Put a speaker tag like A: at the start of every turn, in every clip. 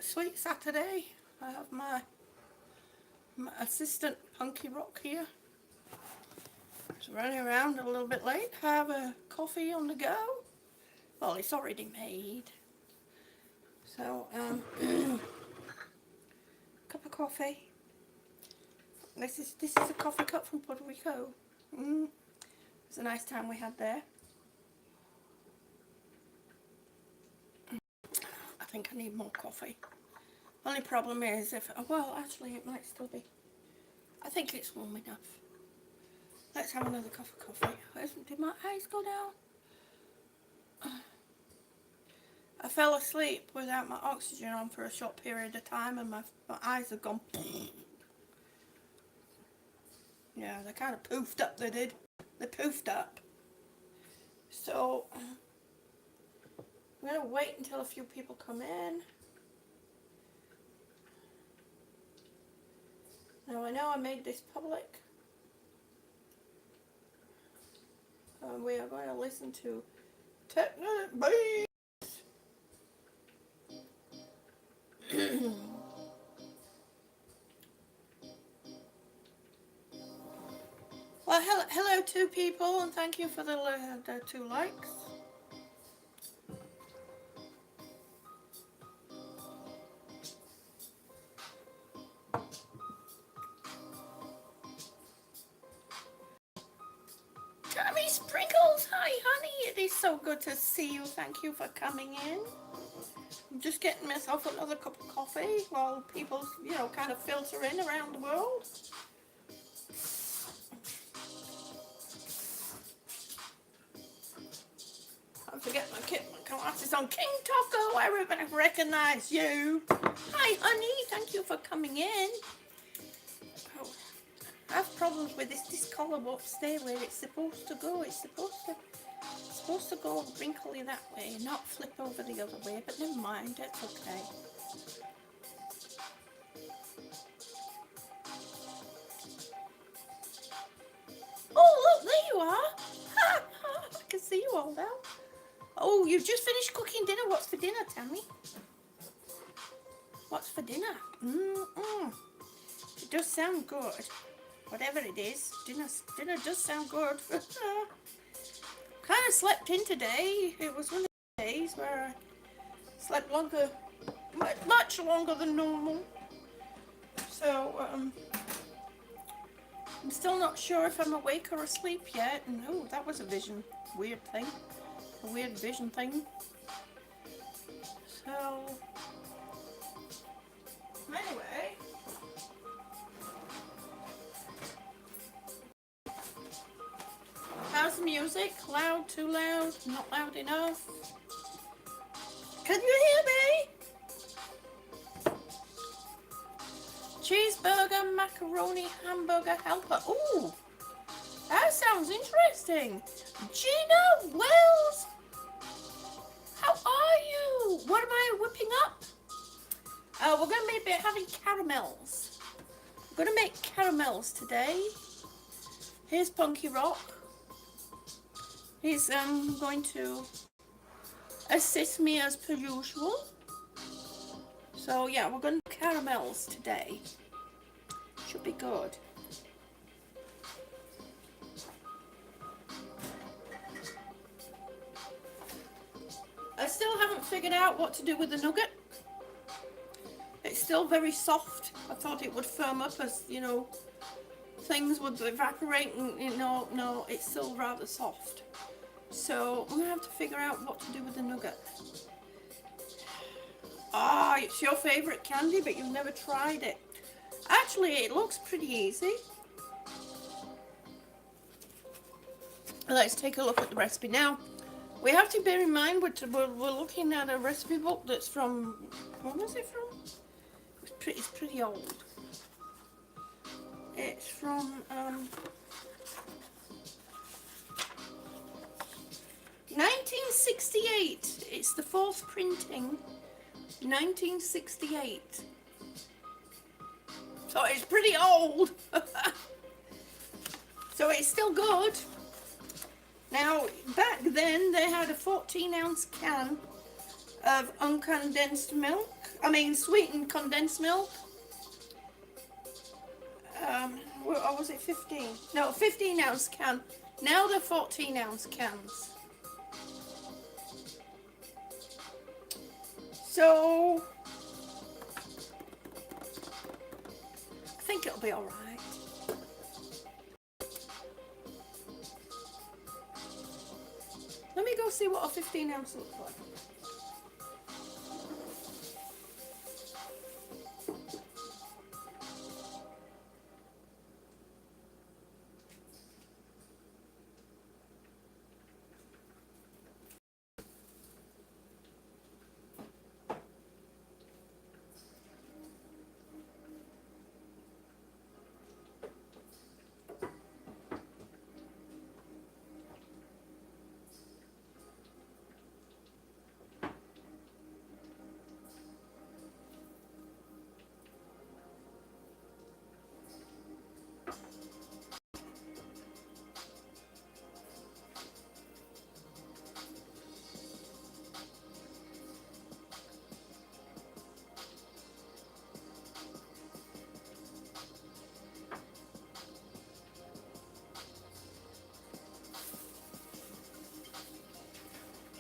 A: sweet Saturday. I have my assistant Punky Rock here. Just running around a little bit late. Have a coffee on the go. Well, it's already made. So, cup of coffee. This is a coffee cup from Puerto Rico. It's a nice time we had there. I think I need more coffee. Only problem is well, actually it might still be. I think it's warm enough. Let's have another cup of coffee. Did my eyes go down? I fell asleep without my oxygen on for a short period of time and my eyes have gone. Yeah, they kind of poofed up, they did. They poofed up. So, I'm going to wait until a few people come in. Now I know I made this public. We are going to listen to techno bass. Well, hello two people, and thank you for the 2 likes. Tammy Sprinkles, hi honey, it is so good to see you. Thank you for coming in. I'm just getting myself another cup of coffee while people, kind of filter in around the world. I forget my glasses on. King Taco, I recognize you. Hi honey, thank you for coming in. Oh, I have problems with this collar won't stay where it's supposed to go. It's supposed to go wrinkly that way, not flip over the other way, but never mind, it's okay. Oh look, there you are. I can see you all now. Oh, you've just finished cooking dinner. What's for dinner, Tammy? What's for dinner? It does sound good. Whatever it is, dinner does sound good. Kind of slept in today. It was one of the days where I slept longer, much longer than normal. So, I'm still not sure if I'm awake or asleep yet. And oh, that was a weird thing. A weird vision thing. So, anyway. How's the music? Loud, too loud, not loud enough? Can you hear me? Cheeseburger, macaroni, hamburger, helper. Ooh, that sounds interesting. Gina Wells, how are you? What am I whipping up? We're going to be having caramels. We're going to make caramels today. Here's Punky Rock. He's going to assist me as per usual. So yeah, we're going to do caramels today. Should be good. I still haven't figured out what to do with the nugget. It's still very soft. I thought it would firm up as, things would evaporate and, no, it's still rather soft. So I'm going to have to figure out what to do with the nugget. Ah, it's your favorite candy, but you've never tried it. Actually, it looks pretty easy. Let's take a look at the recipe. Now, we have to bear in mind we're looking at a recipe book that's from, when was it from? It's pretty old. It's from 1968. It's the 4th printing, 1968. So it's pretty old. So it's still good. Now, back then they had a 14-ounce can of uncondensed milk, I mean sweetened condensed milk. Or was it 15? No, 15 ounce can. Now they're 14 ounce cans. So I think it'll be all right. Let me go see what a 15 ounce looks like.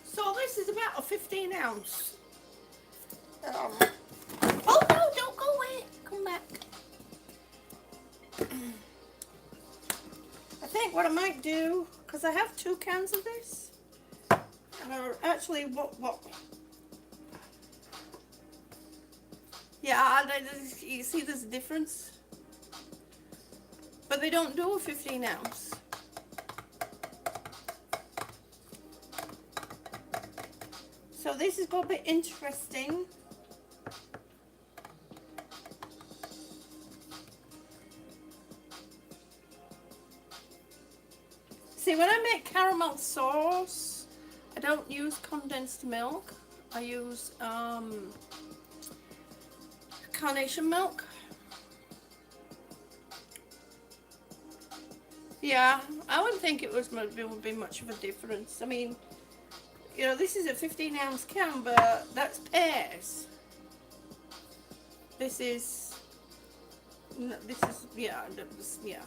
A: So this is about a 15 ounce. Oh no, don't go away. Come back. I think what I might do, because I have 2 cans of this. Actually, what? Yeah, you see there's a difference. But they don't do a 15 ounce. So this is going to be interesting. See, when I make caramel sauce, I don't use condensed milk. I use carnation milk. Yeah, I wouldn't think it would be much of a difference. I mean, you know, this is a 15 ounce can, but that's pears. This is, yeah, yeah.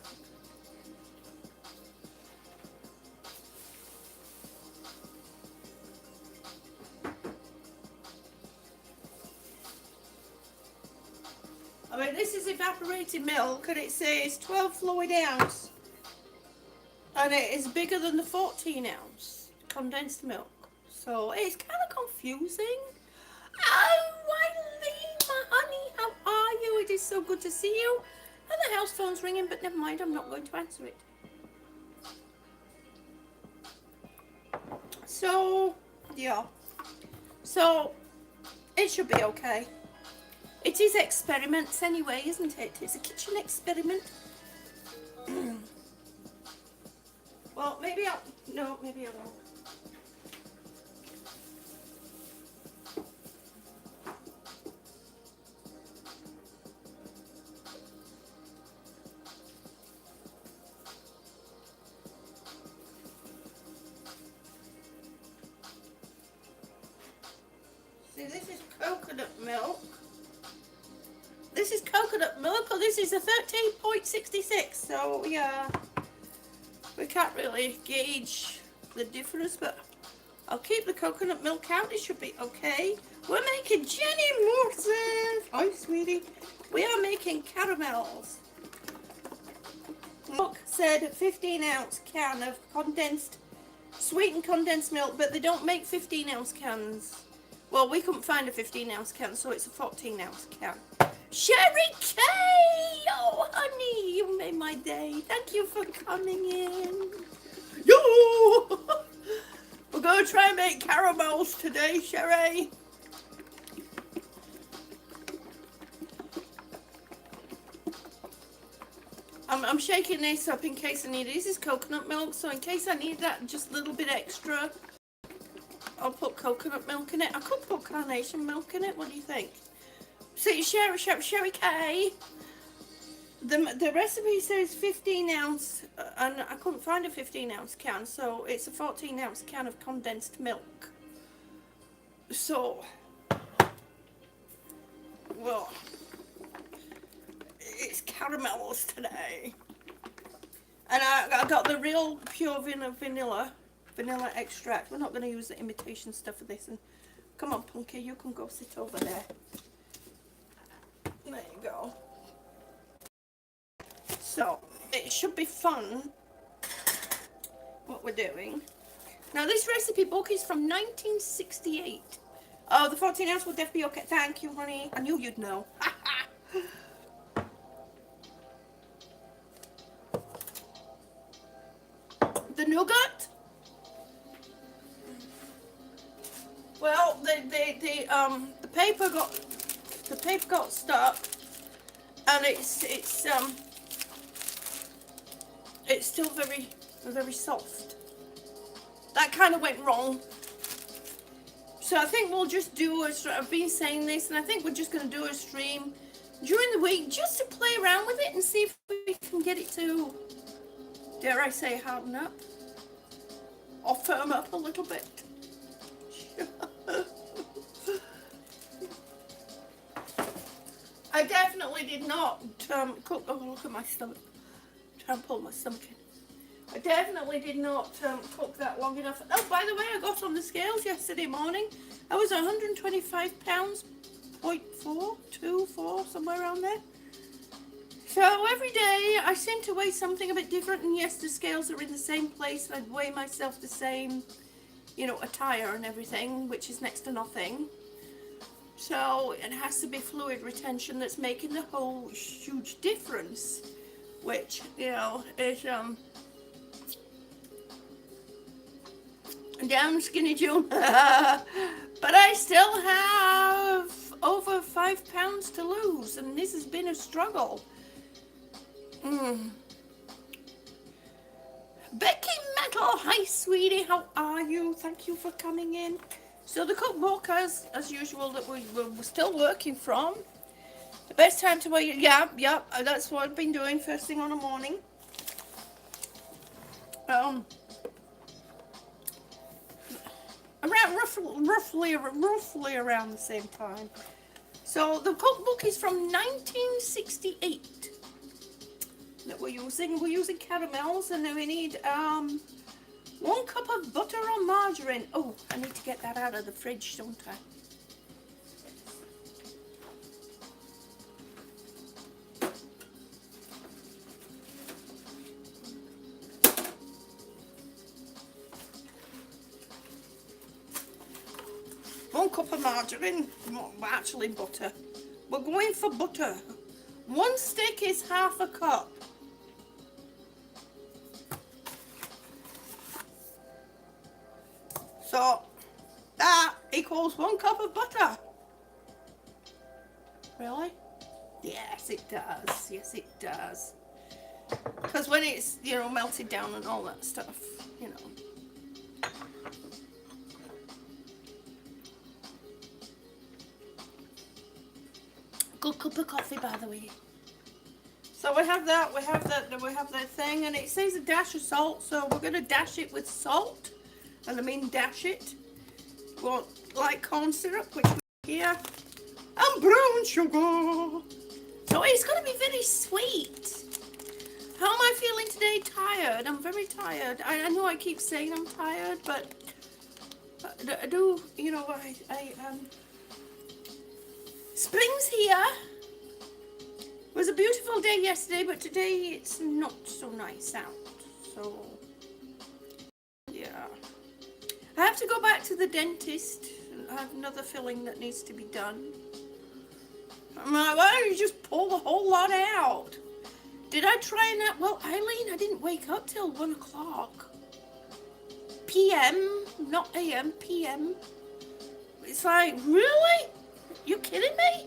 A: I mean, this is evaporated milk, and it says 12 fluid ounce, and it is bigger than the 14 ounce condensed milk. So it's kind of confusing. Oh, Wiley, my honey, how are you? It is so good to see you. And the house phone's ringing, but never mind, I'm not going to answer it. So, yeah. So, it should be okay. It is experiments anyway, isn't it? It's a kitchen experiment. Well, maybe I'll... No, maybe I won't. See, this is coconut milk. This is coconut milk, or this is a 13.66. So, yeah, we can't really gauge the difference, but I'll keep the coconut milk out. It should be okay. We're making Jenny Morton. Hi, sweetie. We are making caramels. Look, said 15 ounce can of sweetened condensed milk, but they don't make 15 ounce cans. Well, we couldn't find a 15 ounce can, so it's a 14 ounce can. Sherry K! Oh, honey, you made my day. Thank you for coming in. Yo! We're going to try and make caramels today, Sherry. I'm shaking this up in case I need it. This is coconut milk, so in case I need that just a little bit extra, I'll put coconut milk in it. I could put carnation milk in it. What do you think? See, Sherry K. The recipe says 15 ounce, and I couldn't find a 15 ounce can, so it's a 14 ounce can of condensed milk. So, well, it's caramels today. And I got the real pure vanilla extract. We're not going to use the imitation stuff for this. And come on, Punky, you can go sit over there. There you go. So, it should be fun, what we're doing. Now, this recipe book is from 1968. Oh, the 14 ounce will definitely be okay. Thank you, honey. I knew you'd know. The nougat? Well, the paper got stuck, and it's still very soft. That kind of went wrong. So I think we'll just do I've been saying this, and I think we're just going to do a stream during the week just to play around with it and see if we can get it to, dare I say, harden up or firm up a little bit. I definitely did not cook. Oh, look at my stomach. Try and pull my stomach in. I definitely did not cook that long enough. Oh, by the way, I got on the scales yesterday morning. I was 125 pounds, 0.424, somewhere around there. So every day I seem to weigh something a bit different, and yes, the scales are in the same place. I weigh myself the same, you know, attire and everything, which is next to nothing. So it has to be fluid retention that's making the whole huge difference, which, you know, is down skinny June. But I still have over 5 pounds to lose, and this has been a struggle. Becky Metal, hi sweetie, how are you? Thank you for coming in. So the cookbook, as usual, that we're still working from. The best time to wait, yeah, that's what I've been doing first thing on the morning. Around roughly around the same time. So the cookbook is from 1968 that we're using. We're using caramels, and then we need 1 cup of butter or margarine. Oh, I need to get that out of the fridge, don't I? 1 cup of margarine, well, actually butter. We're going for butter. 1 stick is 1/2 cup. So that equals 1 cup of butter. Really? Yes, it does. Yes, it does. Because when it's, you know, melted down and all that stuff, you know. Good cup of coffee, by the way. So we have that, we have that thing, and it says a dash of salt, so we're gonna dash it with salt, and I mean dash it. Well, like corn syrup, which we here, and brown sugar. So it's gonna be very sweet. How am I feeling today? Tired. I'm very tired. I know I keep saying I'm tired, but I do, you know, spring's here. It was a beautiful day yesterday, but today it's not so nice out. So, yeah. I have to go back to the dentist. I have another filling that needs to be done. I'm like, why don't you just pull the whole lot out? Did I try and that? Well, Eileen, I didn't wake up till 1 o'clock. PM, not AM, PM. It's like, really? You kidding me?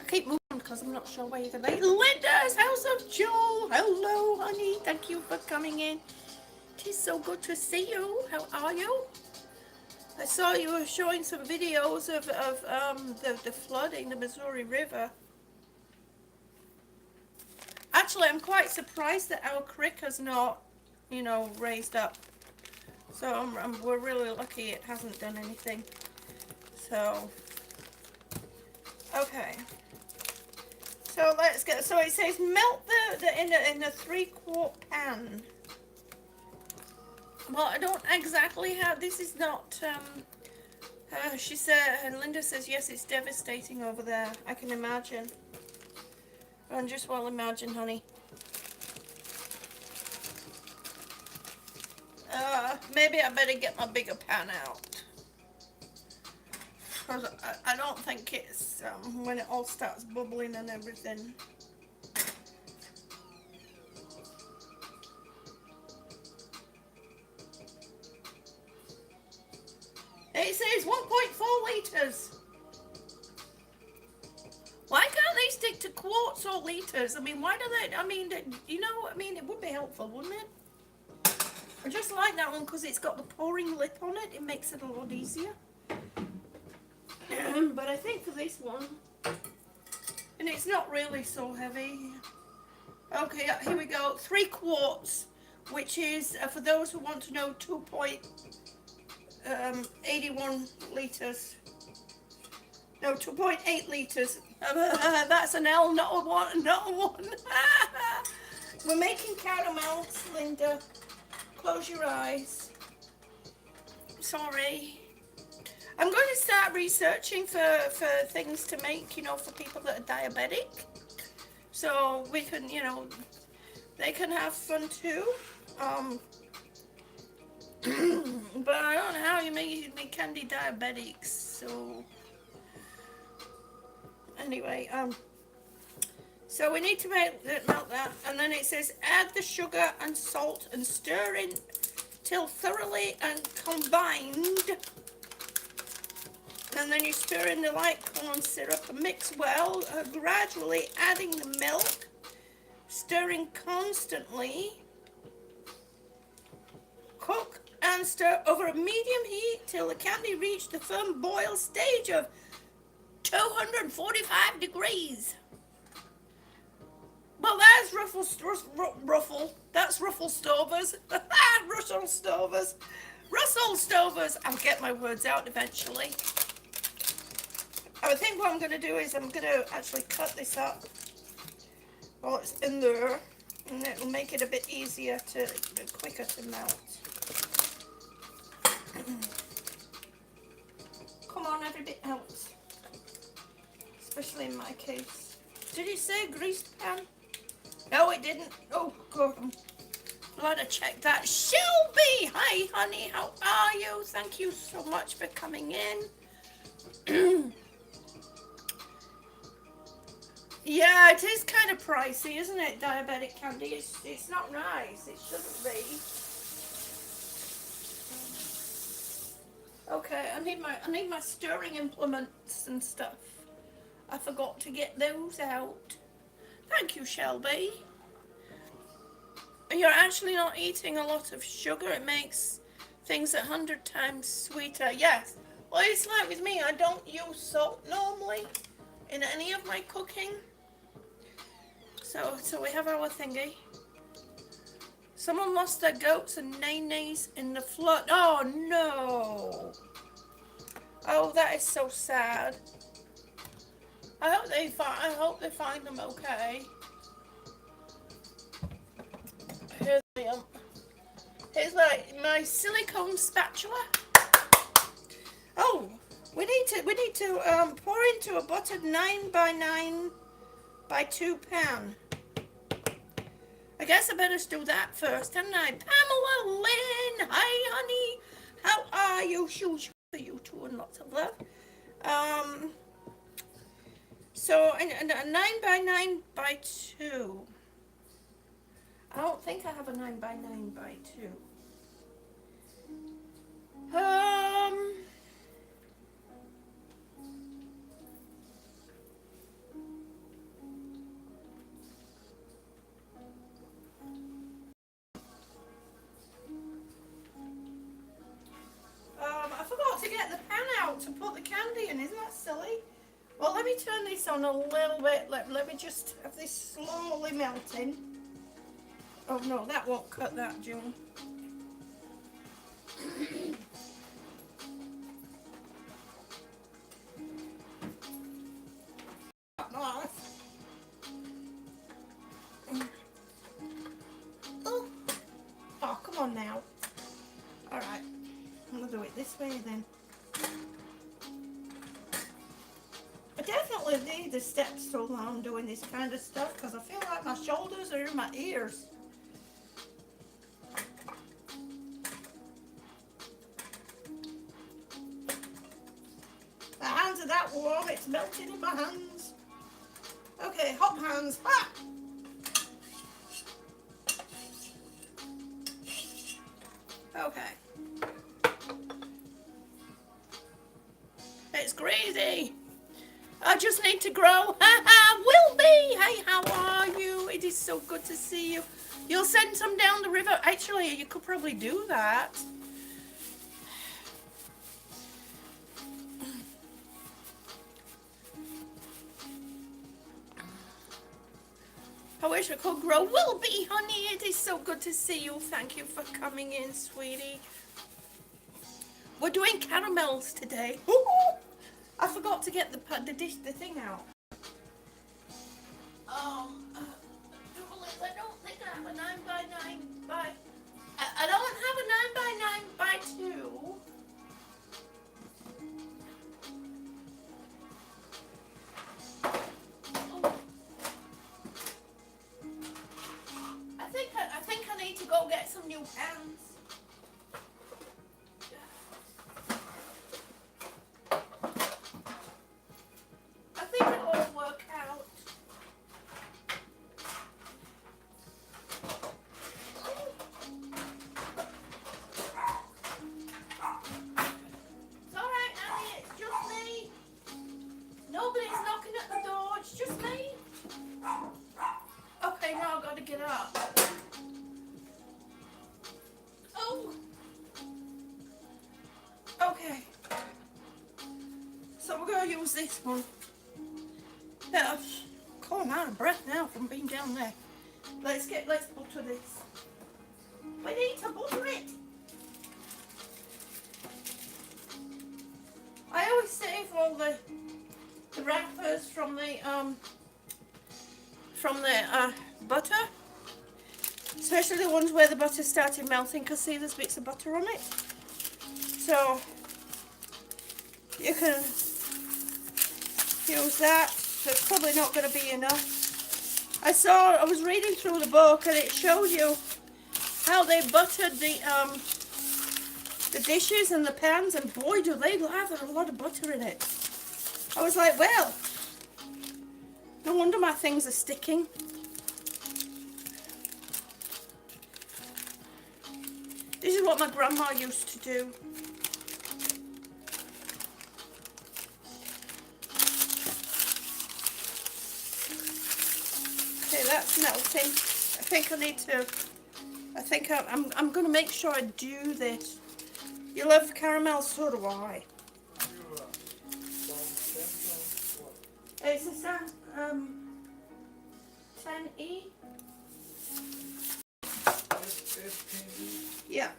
A: I keep moving because I'm not sure where you're going to be. Linda's House of Joe. Hello, honey. Thank you for coming in. It is so good to see you. How are you? I saw you were showing some videos of the flooding, the Missouri River. Actually, I'm quite surprised that our creek has not, you know, raised up. So we're really lucky it hasn't done anything. So, Okay. So let's get. So it says melt the in a 3-quart pan. Well, I don't exactly have. This is not. She said. And Linda says yes. It's devastating over there. I can imagine. And just well imagine, honey. Maybe I better get my bigger pan out. Because I don't think it's when it all starts bubbling and everything. It says 1.4 litres. Why can't they stick to quarts or litres? I mean, why do they, I mean, you know, I mean, it would be helpful, wouldn't it? I just like that one because it's got the pouring lip on it. It makes it a lot easier. But I think for this one, and it's not really so heavy. Okay, here we go. 3 quarts, which is, for those who want to know, 2.81 litres. No, 2.8 litres. That's an L, not a one. Not a one. We're making caramels, Linda. Close your eyes. Sorry. I'm going to start researching for things to make, you know, for people that are diabetic. So we can, you know, they can have fun too. But I don't know how you make candy diabetics, so anyway, so we need to melt that, and then it says add the sugar and salt and stir in till thoroughly and combined, and then you stir in the light corn syrup and mix well, gradually adding the milk, stirring constantly. Cook and stir over a medium heat till the candy reach the firm boil stage of 245 degrees. Well, that's Russell Stovers. Russell Stovers. Russell Stovers. I'll get my words out eventually. I think what I'm going to do is I'm going to actually cut this up while it's in there, and it'll make it a bit easier quicker to melt. Come on, every bit helps. Especially in my case. Did it say greased pan? No, it didn't. Oh, God. I'm glad I checked that. Shelby! Hi, honey. How are you? Thank you so much for coming in. Yeah, it is kind of pricey, isn't it? Diabetic candy. It's not nice. It shouldn't be. Okay, I need my stirring implements and stuff. I forgot to get those out. Thank you, Shelby. You're actually not eating a lot of sugar. It makes things 100 times sweeter. Yes. Well, it's like with me. I don't use salt normally in any of my cooking. So we have our thingy. Someone lost their goats and nays in the flood. Oh no! Oh, that is so sad. I hope they find them okay. Here's my silicone spatula. Oh, we need to pour into a buttered 9x9x2 pan. I guess I better do that first, hadn't I? Pamela Lynn, hi honey, how are you? Shoes for you too, and lots of love. So a 9x9x2. I don't think I have a 9x9x2. I forgot to get the pan out to put the candy in. Isn't that silly? Well, let me turn this on a little bit. Let me just have this slowly melting. Oh no, that won't cut that, June. Oh, come on now. Alright, I'm going to do it this way then. I definitely need the step stool while I'm doing this kind of stuff because I feel like my shoulders are in my ears. My hands are that warm, it's melting in my hands. Okay, hot hands. Ha! Okay. It's crazy. I just need to grow. Will be. Hey, how are you? It is so good to see you. You'll send some down the river. Actually, you could probably do that. I wish I could grow. Will be, honey. It is so good to see you. Thank you for coming in, sweetie. We're doing caramels today. I forgot to get the thing out. I don't think I have a 9x9 by. I don't have a 9x9 by 2. I think I need to go get some new pans. I think it'll all work out. It's alright, Annie, it's just me. Nobody's knocking at the door, it's just me. Okay, now I've got to get up. Oh. Okay. So we're going to use this one. Yeah, I'm out of breath now from being down there. Let's butter this. We need to butter it. I always save all the wrappers from the butter, especially the ones where the butter started melting, because see there's bits of butter on it. So you can use that. That's probably not going to be enough. I was reading through the book and it showed you how they buttered the dishes and the pans, and boy do they have a lot of butter in it. I was like, well, no wonder my things are sticking. This is what my grandma used to do. Okay, that's melting. I'm going to make sure I do this. You love caramel, so do I. It's a 10E. Yeah.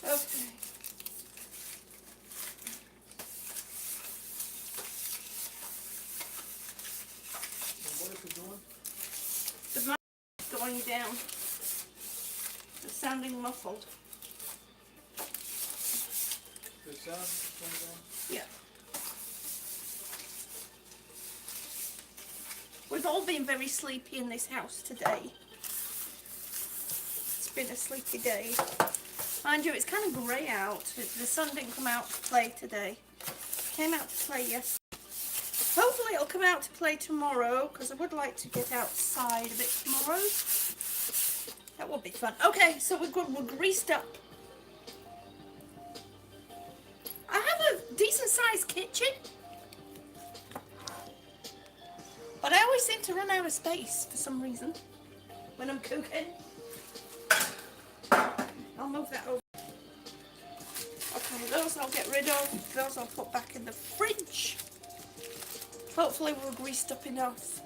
A: Okay. The mic is going down. It's sounding muffled.
B: The sound is going down?
A: Yeah. We've all been very sleepy in this house today. It's been a sleepy day. Mind you, it's kind of grey out. The sun didn't come out to play today. It came out to play yesterday. Hopefully it'll come out to play tomorrow, because I would like to get outside a bit tomorrow. That would be fun. Okay, so we're good. We're greased up. I have a decent sized kitchen, but I always seem to run out of space for some reason when I'm cooking. I'll move that over. Okay, those I'll get rid of. Those I'll put back in the fridge. Hopefully we're greased up enough.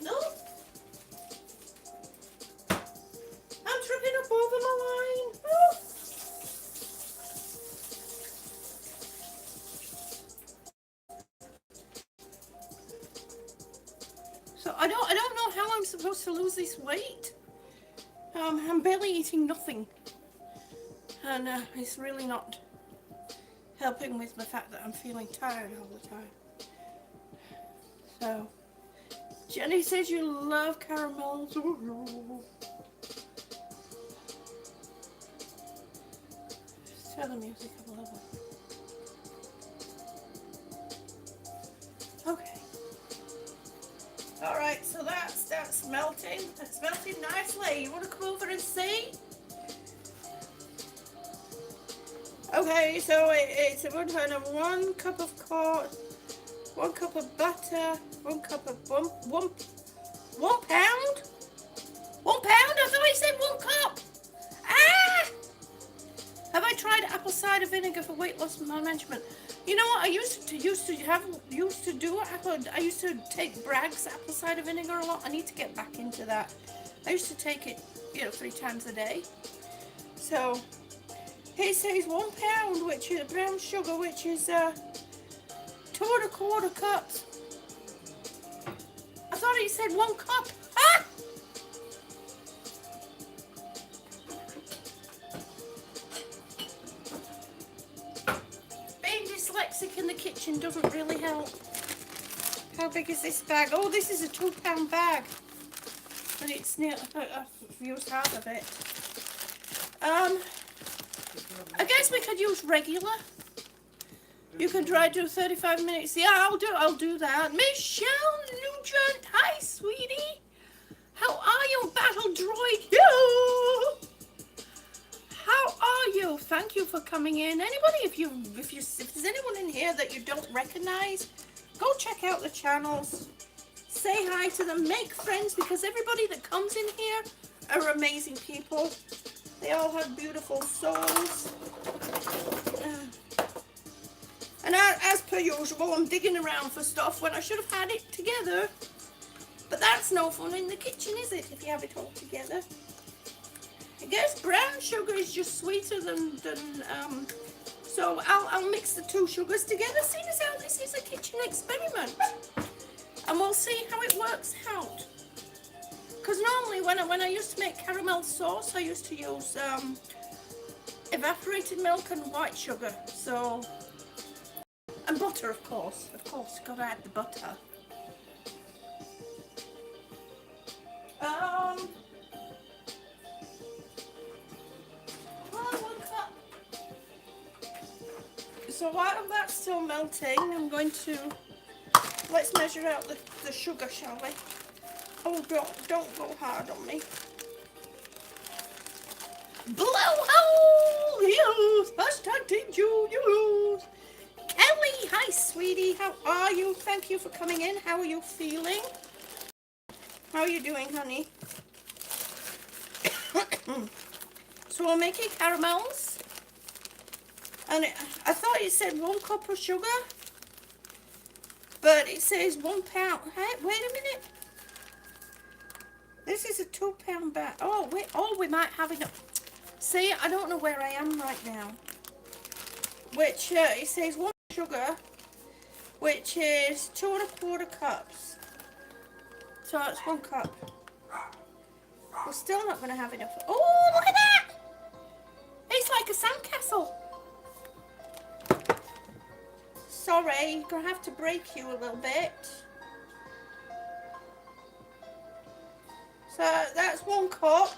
A: No. to lose this weight. I'm barely eating nothing. And it's really not helping with the fact that I'm feeling tired all the time. So, Jenny says you love caramels. Just turn the music up a little. Okay. Alright, so that's melting. That's melting nicely. You want to come over and see? Okay, so it's a good kind of 1 cup of corn, 1 cup of butter, 1 cup of one pound? 1 pound? I thought I said 1 cup. Ah! Have I tried apple cider vinegar for weight loss management? You know what? I used to do it. I used to take Bragg's apple cider vinegar a lot. I need to get back into that. I used to take it, 3 times a day. So it says 1 pound, which is brown sugar, which is 2 1/4 cups. I thought it said 1 cup. Ah! In the kitchen doesn't really help. How big is this bag? Oh, this is a 2 pound bag. And it's near, I've used half of it. I guess we could use regular. You can try to do 35 minutes. Yeah, I'll do that. Michelle Nugent, hi sweetie. How are you, battle droid? Yeah. How are you? Thank you for coming in. Anybody, if there's anyone in here that you don't recognize, go check out the channels. Say hi to them. Make friends, because everybody that comes in here are amazing people. They all have beautiful souls. And as per usual, I'm digging around for stuff when I should have had it together. But that's no fun in the kitchen, is it, if you have it all together? I guess brown sugar is just sweeter than so I'll mix the 2 sugars together, seeing as how this is a kitchen experiment. And we'll see how it works out. Because normally when I used to make caramel sauce, I used to use evaporated milk and white sugar. So, and butter, of course, gotta add the butter. So while that's still melting, I'm going to, let's measure out the sugar, shall we? Oh, don't go hard on me. Blowhole use, hashtag Team Juniors. Kelly, hi sweetie, how are you? Thank you for coming in. How are you feeling? How are you doing, honey? So we're making caramels. And I thought it said 1 cup of sugar, but it says 1 pound. Hey, wait a minute. This is a 2 pound bag. Oh, wait. Oh, we might have enough. See, I don't know where I am right now. Which, it says 1 sugar, which is 2 1/4 cups. So it's 1 cup. We're still not going to have enough. Oh, look at that. It's like a sandcastle. Sorry, gonna have to break you a little bit. So that's 1 cup.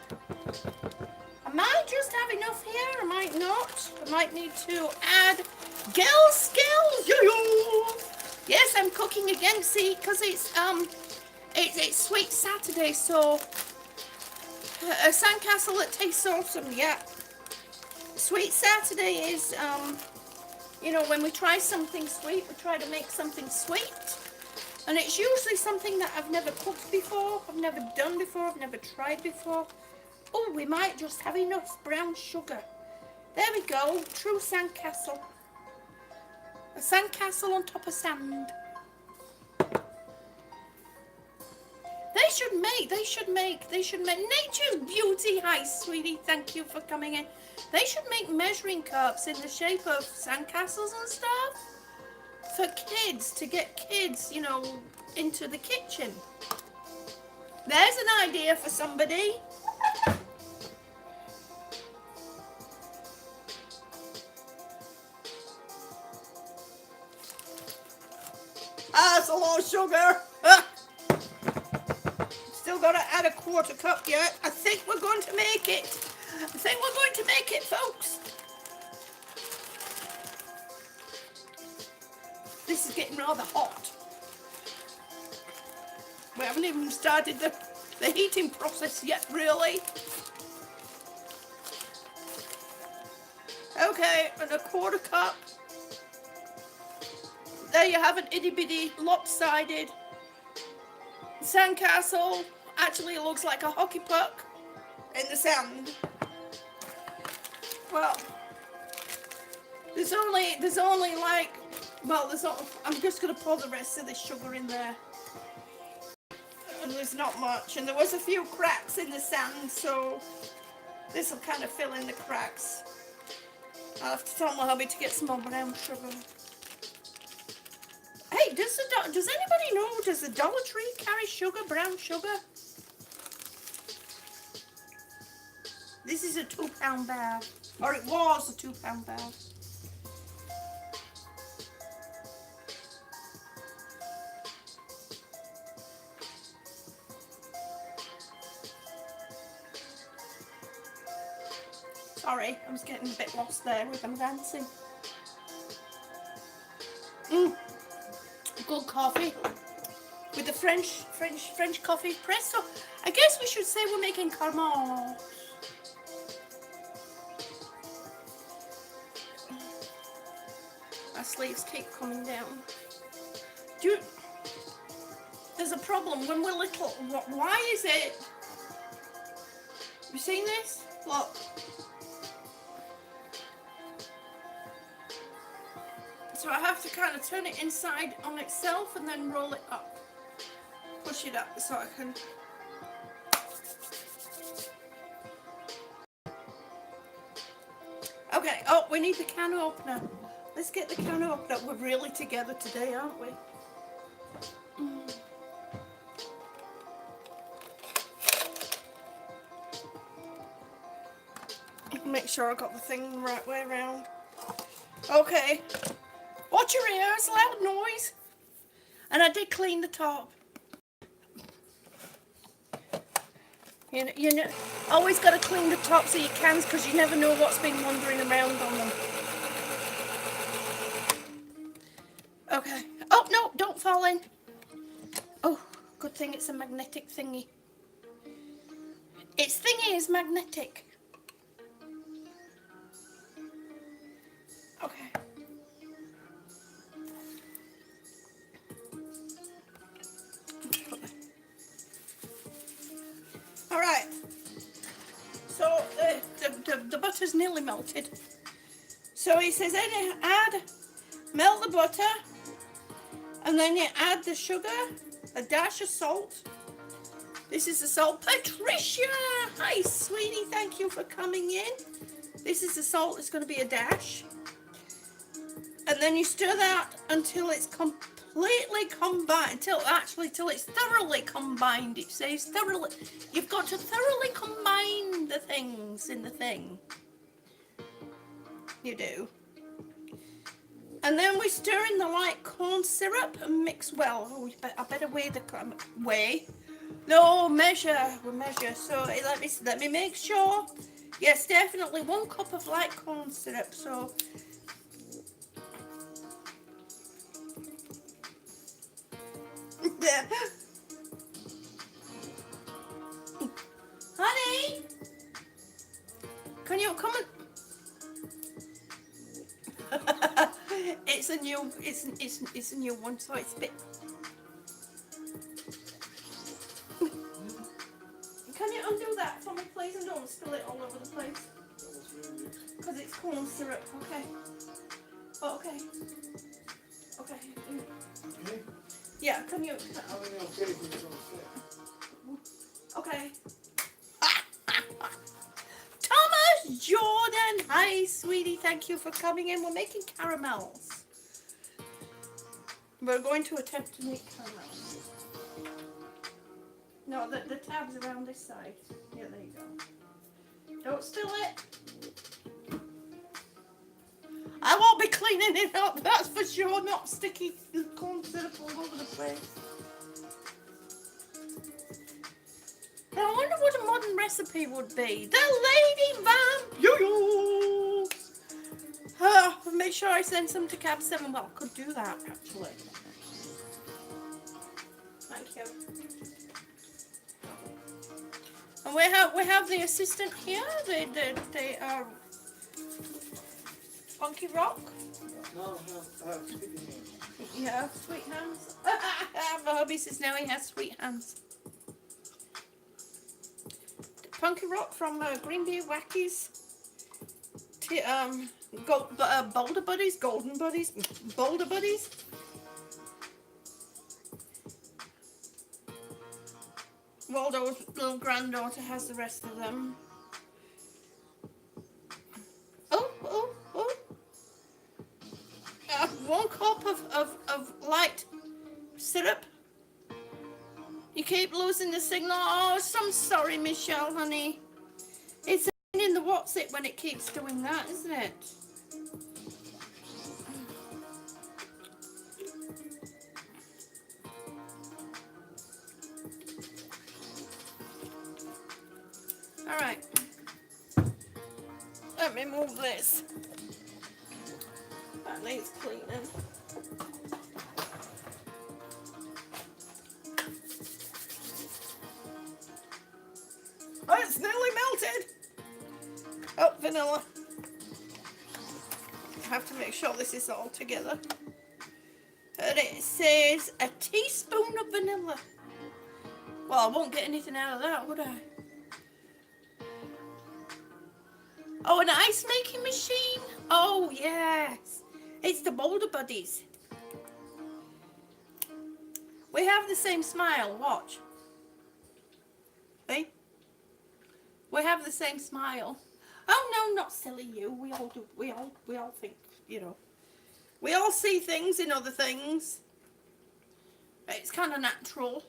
A: I might just have enough here, I might not. I might need to add skills. Yes, I'm cooking again, see, because it's Sweet Saturday, so a sandcastle that tastes awesome, yeah. Sweet Saturday is when we try something sweet, we try to make something sweet. And it's usually something that I've never cooked before, I've never done before, I've never tried before. Oh, we might just have enough brown sugar. There we go, true sandcastle. A sandcastle on top of sand. They should make Nature's Beauty. Hi, sweetie, thank you for coming in. They should make measuring cups in the shape of sandcastles and stuff for kids, to get kids, into the kitchen. There's an idea for somebody. That's a lot of sugar. Still got to add a quarter cup yet. I think we're going to make it. Folks. This is getting rather hot. We haven't even started the heating process yet, really. Okay, and a quarter cup. There you have an itty bitty lopsided sandcastle. Actually, it looks like a hockey puck in the sand. Well, there's only like, well, I'm just gonna pour the rest of this sugar in there. And there's not much, and there was a few cracks in the sand, so this will kind of fill in the cracks. I'll have to tell my hubby to get some more brown sugar. Hey, does anybody know, does the Dollar Tree carry sugar, brown sugar? This is a 2-pound bag, or it was a 2-pound bag. Sorry, I was getting a bit lost there with them dancing. Good coffee with the French coffee press. So I guess we should say we're making caramel. My sleeves keep coming down. There's a problem when we're little. Why is it? Have you seen this? Look. So I have to kind of turn it inside on itself and then roll it up. Push it up so I can... Okay, oh, we need the can opener. Let's get the can opener. We're really together today, aren't we? Make sure I got the thing the right way around. Okay. Watch your ears, loud noise. And I did clean the top. You know, always got to clean the tops of your cans because you never know what's been wandering around on them. Okay. Oh, no, don't fall in. Oh, good thing it's a magnetic thingy. Its thingy is magnetic. Okay. All right. So the butter's nearly melted. So he says, melt the butter, and then you add the sugar, a dash of salt. This is the salt. Patricia! Hi, sweetie. Thank you for coming in. This is the salt. It's going to be a dash. And then you stir that until it's completely combined, till it's thoroughly combined. It says thoroughly. You've got to thoroughly combine the things in the thing. You do. And then we stir in the light corn syrup and mix well. Oh, I better weigh the measure. We measure. So let me make sure. Yes, definitely 1 cup of light corn syrup. So. Honey, can you come and... it's a new one, so it's a bit... Can you undo that for me, please, and don't spill it all over the place? Because it's corn syrup, okay. Oh, okay. Okay.
B: Okay.
A: Yeah, can you... Okay. Thomas Jordan, hi sweetie, thank you for coming in. We're making caramels. We're going to attempt to make caramels. No, the tab's around this side. Yeah, there you go. Don't spill it. I won't be cleaning it up, that's for sure. Not sticky corn syrup all over the place. Now, I wonder what a modern recipe would be. The Lady Vamp! Make sure I send some to Cab 7. Well, I could do that, actually. Thank you. And we have the assistant here, the Funky Rock.
B: No, speaking of.
A: Yeah, sweet hands. My hubby says now he has sweet hands. Funky Rock from Greenby Wackies. Boulder Buddies, Golden Buddies, Boulder Buddies. Waldo's little granddaughter has the rest of them. Oh. 1 cup of light syrup. You keep losing the signal. Oh, I'm sorry, Michelle, honey. It's in the what's it when it keeps doing that, isn't it? Alright. Let me move this. That needs cleaning. Oh, it's nearly melted. Oh, vanilla. I have to make sure this is all together. And it says a teaspoon of vanilla. Well, I won't get anything out of that, would I? Oh, an ice making machine. Oh, yes. It's the Boulder Buddies. We have the same smile. Watch. Hey? We have the same smile. Oh, no, not silly you. We all do. We all think, you know. We all see things in other things. It's kind of natural.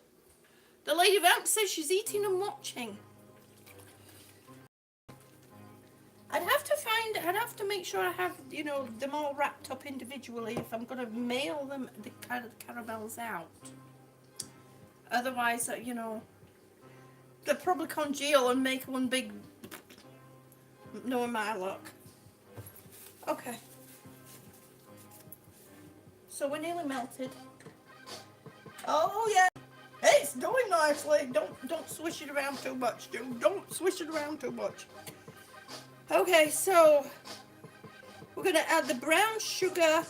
A: The Lady Vamp says she's eating and watching. I'd have to make sure I have, you know, them all wrapped up individually if I'm going to mail them the kind of caramels out. Otherwise, you know, they'll probably congeal and make one big, knowing my luck. Okay. So we're nearly melted. Oh yeah, it's doing nicely. Don't swish it around too much, dude. Don't swish it around too much. Okay, so we're gonna add the brown sugar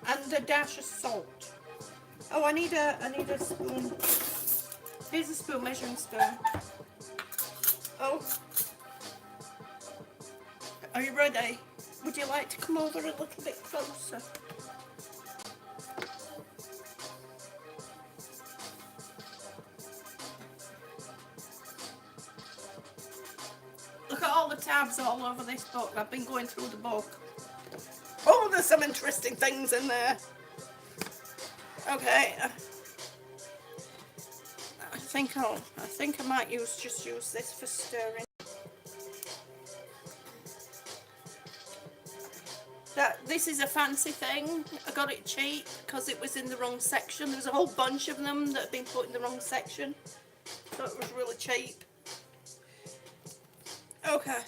A: and a dash of salt. Oh, I need a spoon. Here's a spoon, measuring spoon. Oh, are you ready? Would you like to come over a little bit closer? Look at all the tabs all over this book. I've been going through the book. Oh, there's some interesting things in there. Okay. I think I might just use this for stirring. This is a fancy thing. I got it cheap because it was in the wrong section. There's a whole bunch of them that have been put in the wrong section. So it was really cheap. Okay.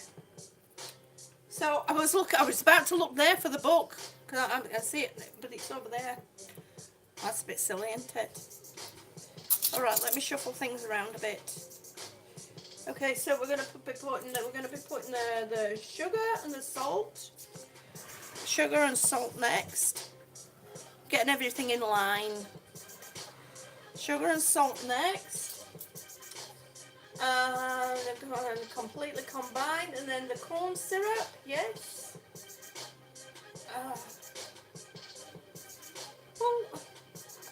A: So I was about to look there for the book because I see it, but it's over there. That's a bit silly, isn't it? All right, let me shuffle things around a bit. Okay, so we're gonna be putting the sugar and the salt. Sugar and salt next. Getting everything in line. Sugar and salt next. And completely combined, and then the corn syrup, yes.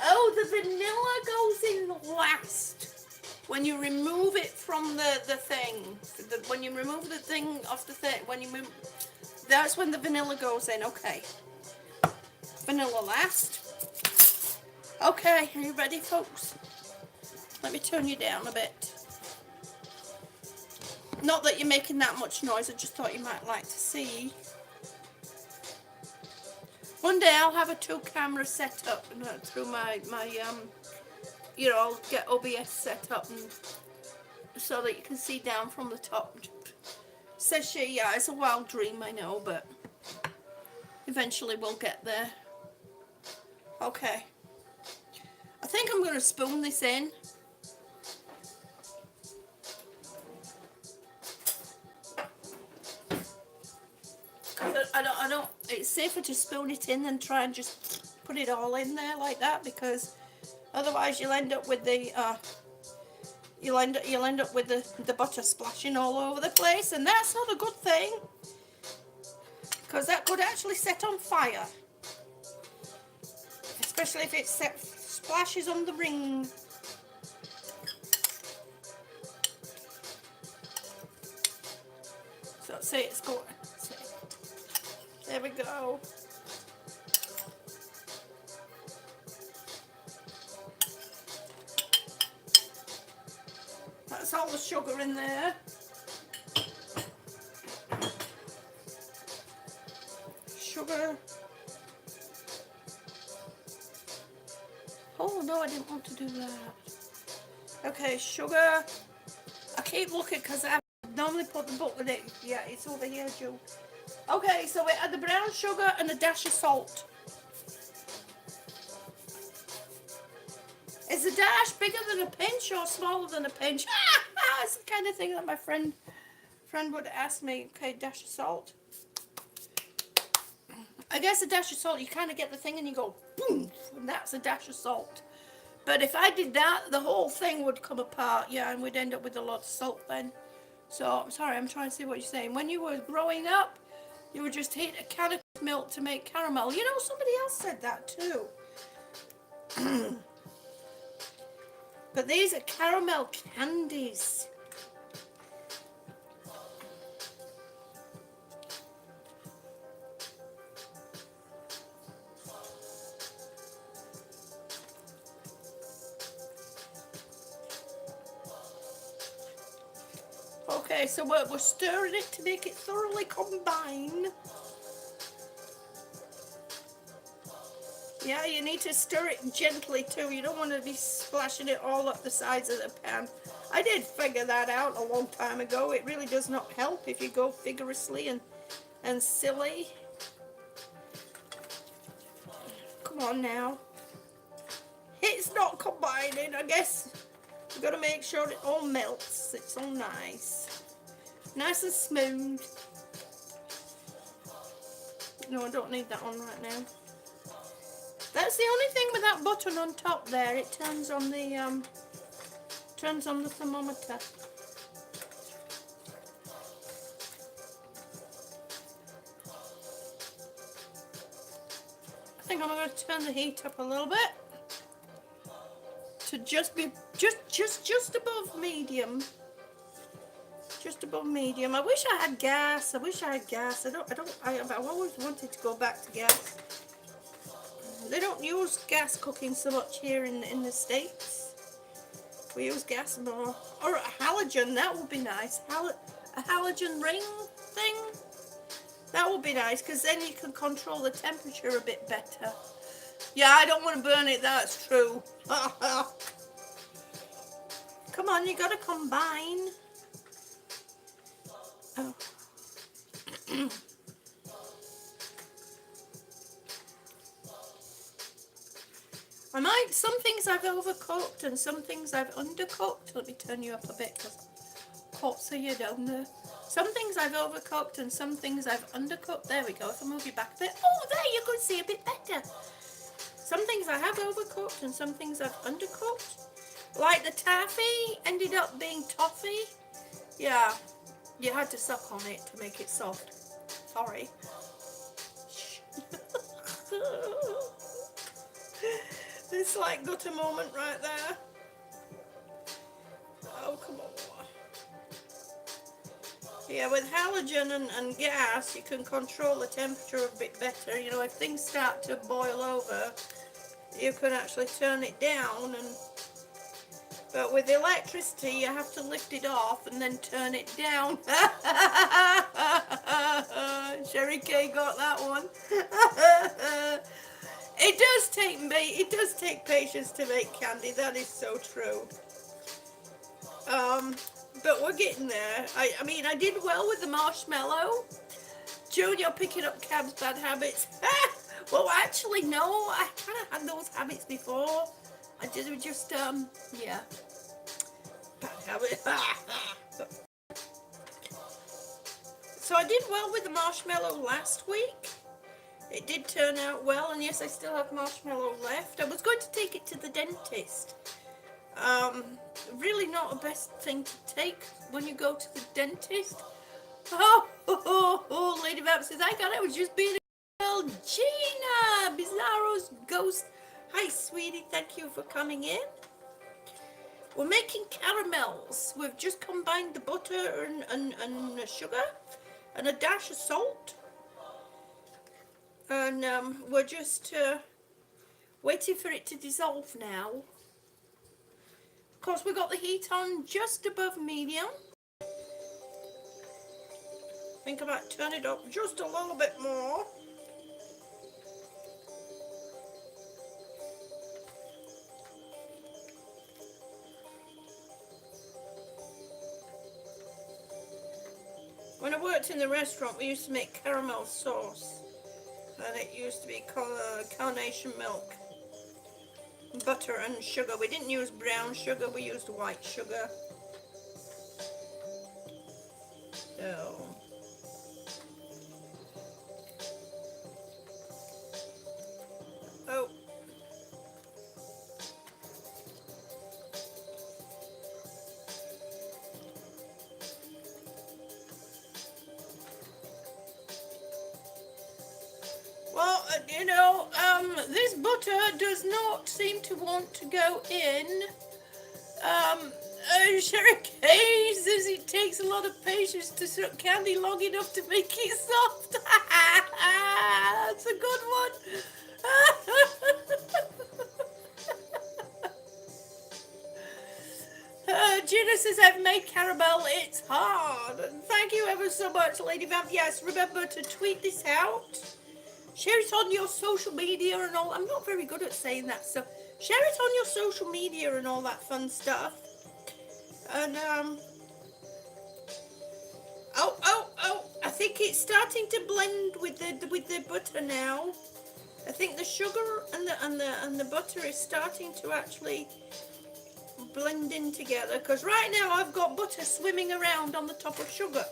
A: Oh, the vanilla goes in last. When you remove it from the thing, when you remove the thing off the thing, that's when the vanilla goes in. Okay. Vanilla last. Okay, are you ready, folks? Let me turn you down a bit. Not that you're making that much noise, I just thought you might like to see. One day I'll have a 2-camera setup through my you know, I'll get OBS set up and so that you can see down from the top. Says she, yeah, it's a wild dream, I know, but eventually we'll get there. Okay. I think I'm going to spoon this in. I don't, it's safer to spoon it in than try and just put it all in there like that, because otherwise you'll end up with the, you'll end up with the butter splashing all over the place, and that's not a good thing, because that could actually set on fire, especially if it splashes on the ring. So see, it's going. There we go. That's all the sugar in there. Sugar. Oh no, I didn't want to do that. Okay, sugar. I keep looking because I normally put the book with it. Yeah, it's over here, Joe. Okay, so we add the brown sugar and a dash of salt. Is the dash bigger than a pinch or smaller than a pinch? It's the kind of thing that my friend would ask me. Okay, dash of salt. I guess a dash of salt, you kind of get the thing and you go boom, and that's a dash of salt. But if I did that, the whole thing would come apart, yeah, and we'd end up with a lot of salt then. So, sorry, I'm trying to see what you're saying. When you were growing up, you would just heat a can of milk to make caramel. You know, somebody else said that too. But these are caramel candies. Okay, so we're stirring it to make it thoroughly combine. Yeah, you need to stir it gently too. You don't want to be splashing it all up the sides of the pan. I did figure that out a long time ago. It really does not help if you go vigorously and silly. Come on now. It's not combining, I guess. You've got to make sure it all melts. It's all nice. Nice and smooth. No, I don't need that one right now. That's the only thing with that button on top there. It turns on the thermometer. I think I'm going to turn the heat up a little bit to just be just above medium. Just above medium. I wish I had gas. I've always wanted to go back to gas. They don't use gas cooking so much here in the States. We use gas more. Or a halogen, that would be nice. A halogen ring thing. That would be nice, because then you can control the temperature a bit better. Yeah, I don't want to burn it, that's true. Come on, you gotta combine. Oh. Some things I've overcooked and some things I've undercooked. Let me turn you up a bit because I can't see you down there. Some things I've overcooked and some things I've undercooked. There we go. If I move you back a bit. Oh, there you can see a bit better. Some things I have overcooked and some things I've undercooked. Like the taffy ended up being toffee. Yeah, you had to suck on it to make it soft. Sorry. It's like got a moment right there. Oh, come on. Yeah, with halogen and gas, you can control the temperature a bit better. You know, if things start to boil over, you can actually turn it down and But with electricity, you have to lift it off and then turn it down. Sherry Kay got that one. It does take patience to make candy. That is so true. But we're getting there. I mean, I did well with the marshmallow. June, you're picking up Cab's bad habits. Well, actually, no. I kind of had those habits before. I just, yeah. Bad habit. So I did well with the marshmallow last week. It did turn out well, and yes, I still have marshmallow left. I was going to take it to the dentist. Really not the best thing to take when you go to the dentist. Oh, Lady Vamp says, I got it, was just being a girl. Gina, Bizarro's ghost. Hi, sweetie, thank you for coming in. We're making caramels. We've just combined the butter and sugar and a dash of salt. And we're just waiting for it to dissolve now. Of course, we've got the heat on just above medium. Think about turn it up just a little bit more. When I worked in the restaurant, we used to make caramel sauce. And it used to be carnation milk, butter and sugar. We didn't use brown sugar, we used white sugar. So, oh. Well, you know, this butter does not seem to want to go in. Sherry Kay says it takes a lot of patience to suck candy long enough to make it soft. That's a good one. Gina says, I've made caramel, it's hard. Thank you ever so much, Lady Vamp. Yes, remember to tweet this out. Share it on your social media and all. I'm not very good at saying that stuff. Share it on your social media and all that fun stuff. And oh! I think it's starting to blend with the butter now. I think the sugar and the butter is starting to actually blend in together. Because right now I've got butter swimming around on the top of sugar.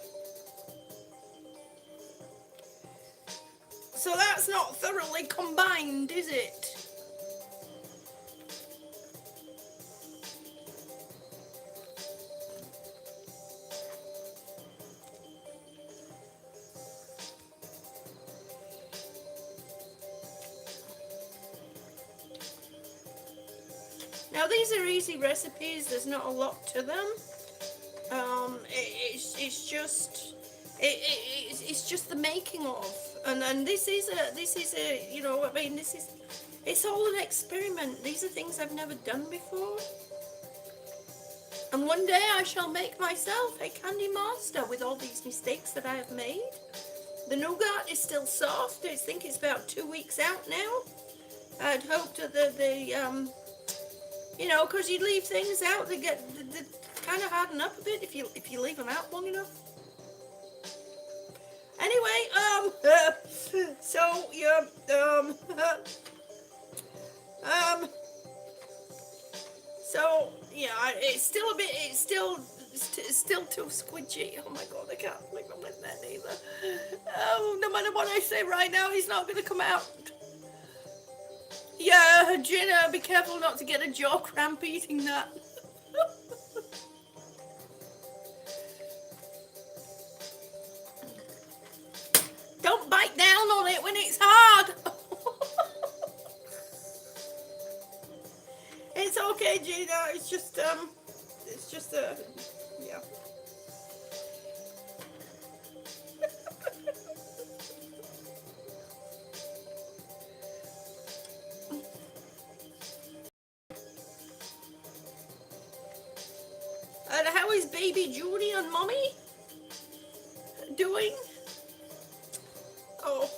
A: So that's not thoroughly combined, is it? Now these are easy recipes. There's not a lot to them. It's just the making of. And this is a you know, I mean, it's all an experiment. These are things I've never done before. And one day I shall make myself a candy master with all these mistakes that I have made. The nougat is still soft. I think it's about 2 weeks out now. I'd hoped that you know, because you leave things out, they kind of harden up a bit if you leave them out long enough. Anyway, so yeah, so yeah, it's still too squidgy. Oh my god, I can't believe I'm letting that either. Oh, no matter what I say right now, he's not gonna come out. Yeah, Gina, be careful not to get a jaw cramp eating that. Don't bite down on it when it's hard. It's okay, Gina. It's just yeah. baby Judy and mommy doing? Oh,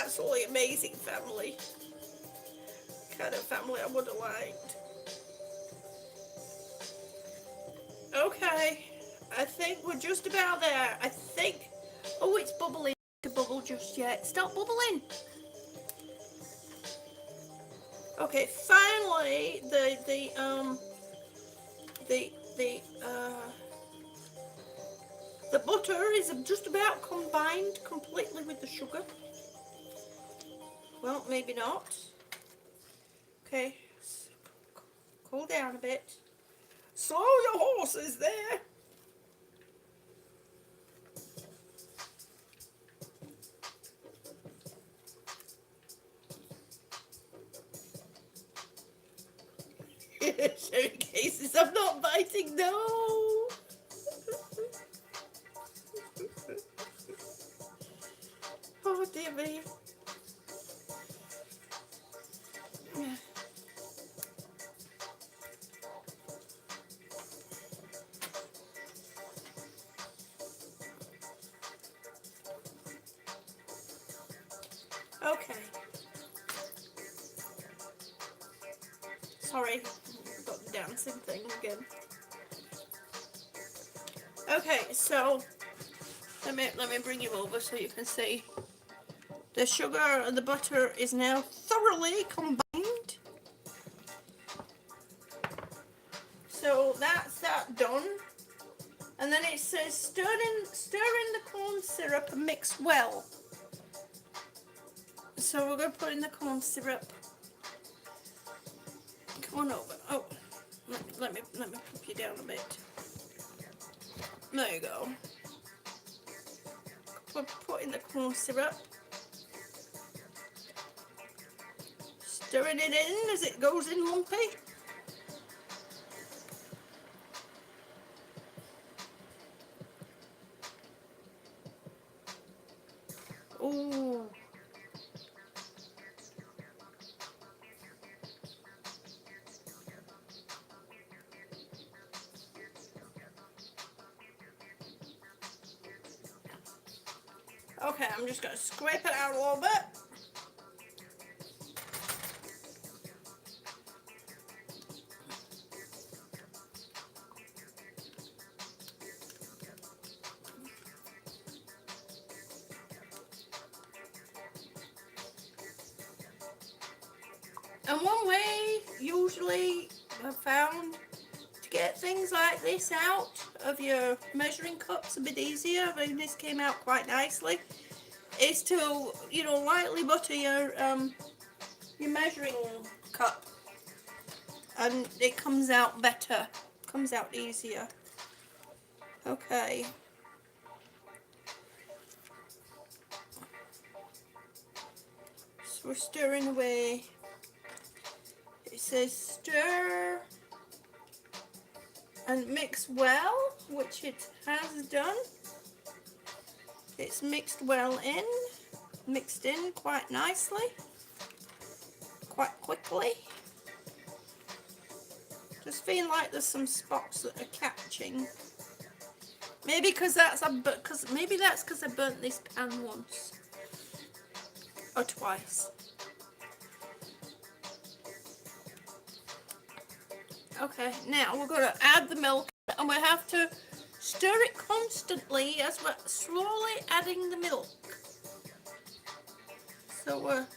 A: absolutely amazing family. Kind of family I would have liked. Okay, I think we're just about there. I think. Oh, it's bubbling. To bubble just yet. Stop bubbling. Okay, finally the butter is just about combined completely with the sugar. Well, maybe not. Okay, cool down a bit. Slow your horses there. Sharing cases, I'm not biting, no. Oh dear me. Okay. Sorry, got the dancing thing again. Okay, so let me bring you over so you can see. The sugar and the butter is now thoroughly combined. So that's that done. And then it says stir in the corn syrup and mix well. So we're going to put in the corn syrup. Come on over. Oh, let me pop you down a bit. There you go. Put in the corn syrup. Stirring it in as it goes in lumpy. Ooh. Okay, I'm just going to scrape it out a little bit. And one way, usually, I've found to get things like this out of your measuring cups a bit easier, I mean this came out quite nicely, is to, you know, lightly butter your measuring cup, and it comes out better, comes out easier. Okay. So we're stirring away. It says stir and mix well, which it has done. It's mixed well in, mixed in quite nicely, quite quickly. Just feeling like there's some spots that are catching. Maybe because that's because I burnt this pan once or twice. Okay, now we're going to add the milk, and we have to stir it constantly as we're slowly adding the milk. So we're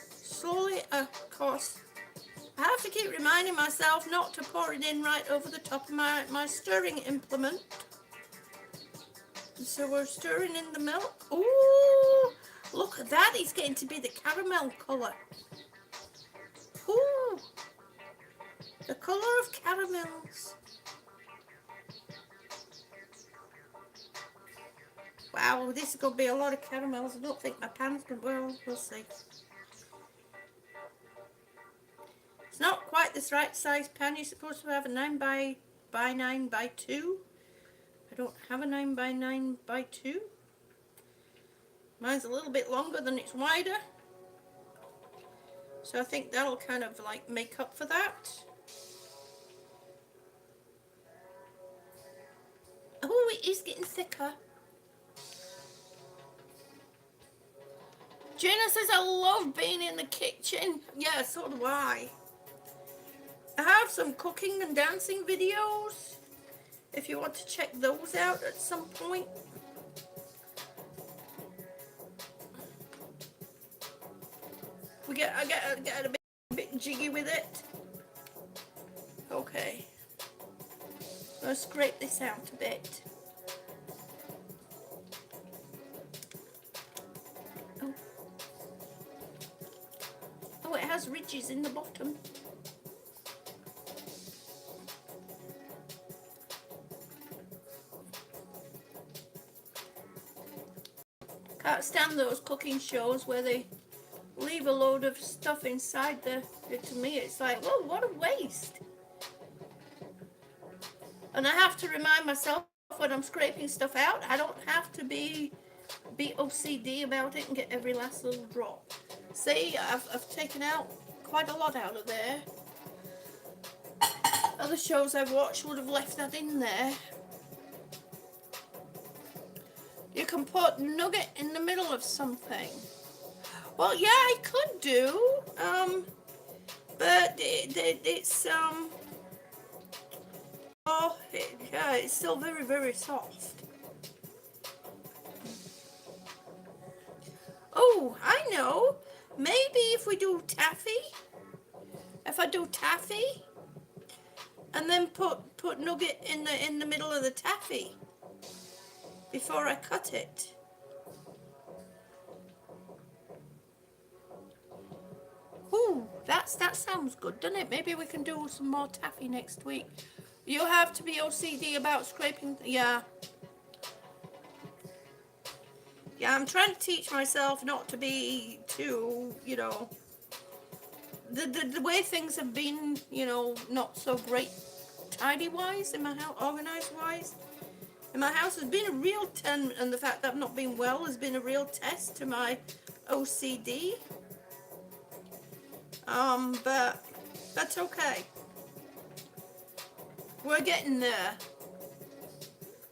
A: slowly, of course, I have to keep reminding myself not to pour it in right over the top of my stirring implement. So we're stirring in the milk. Ooh, look at that, it's getting to be the caramel colour. Ooh. The colour of caramels. Wow, this is going to be a lot of caramels. I don't think my pan's going to, well, we'll see. It's not quite this right size pan. You're supposed to have a 9 by 9 by 2. I don't have a 9 by 9 by 2. Mine's a little bit longer than it's wider. So I think that'll kind of like make up for that. it is getting thicker. Gina says, I love being in the kitchen. Yeah, so do I. I have some cooking and dancing videos, if you want to check those out at some point. I get a bit jiggy with it. Okay. Let's scrape this out a bit. Oh, it has ridges in the bottom. Can't stand those cooking shows where they leave a load of stuff inside the. To me, it's like, whoa, what a waste. And I have to remind myself when I'm scraping stuff out, I don't have to be OCD about it and get every last little drop. See, I've taken out quite a lot out of there. Other shows I've watched would have left that in there. You can put nugget in the middle of something. Well, yeah, I could do, but it's yeah, it's still very, very soft. Oh, I know. Maybe if we do taffy, if I do taffy, and then put nugget in the middle of the taffy before I cut it. Ooh, that sounds good, doesn't it? Maybe we can do some more taffy next week. You have to be OCD about scraping. Yeah. Yeah, I'm trying to teach myself not to be too, you know, the way things have been, you know, not so great tidy-wise in my house, organized-wise. In my house has been a real and the fact that I've not been well has been a real test to my OCD. But that's okay. We're getting there.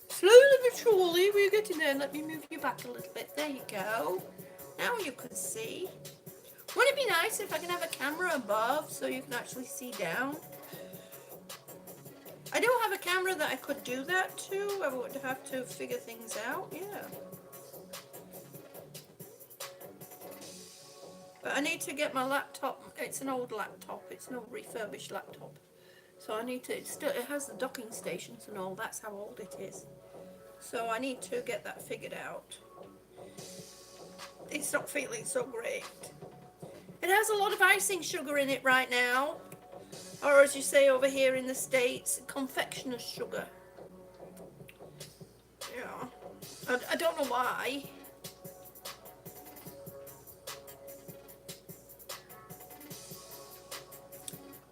A: Slowly but surely, we're getting there. Let me move you back a little bit. There you go. Now you can see. Wouldn't it be nice if I can have a camera above so you can actually see down? I do have a camera that I could do that to. I would have to figure things out. Yeah. But I need to get my laptop. It's an old laptop. It's no refurbished laptop. So I need to, it has the docking stations and all. That's how old it is. So I need to get that figured out. It's not feeling so great. It has a lot of icing sugar in it right now. Or as you say over here in the States, confectioner's sugar. Yeah. I don't know why.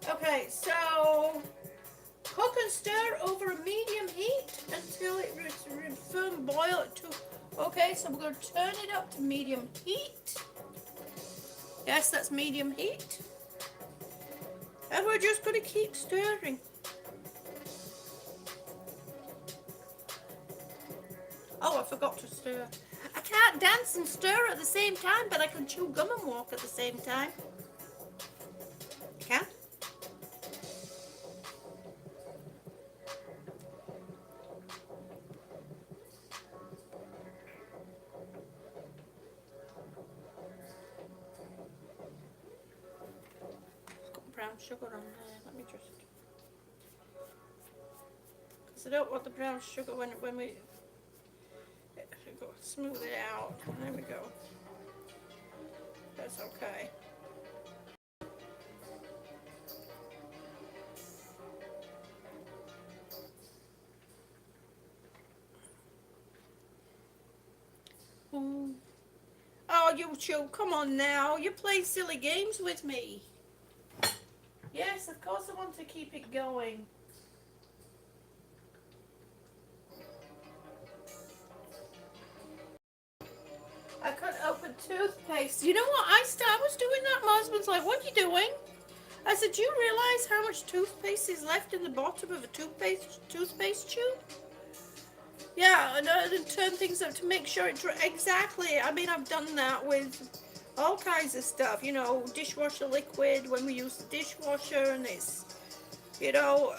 A: Okay, so cook and stir over a medium heat until it firm boil at 2. Okay, so we're going to turn it up to medium heat. Yes, that's medium heat. And we're just going to keep stirring. Oh, I forgot to stir. I can't dance and stir at the same time, but I can chew gum and walk at the same time. I can. Brown sugar on there. Let me just, because I don't want the brown sugar when we go smooth it out. There we go. That's okay. Ooh. Oh, you two, come on now. You play silly games with me. Yes, of course I want to keep it going. I couldn't open toothpaste. You know what? I was doing that. My husband's like, what are you doing? I said, do you realize how much toothpaste is left in the bottom of a toothpaste tube? Yeah, and turn things up to make sure it exactly. I mean, I've done that with all kinds of stuff. You know, dishwasher liquid when we use the dishwasher, and it's, you know,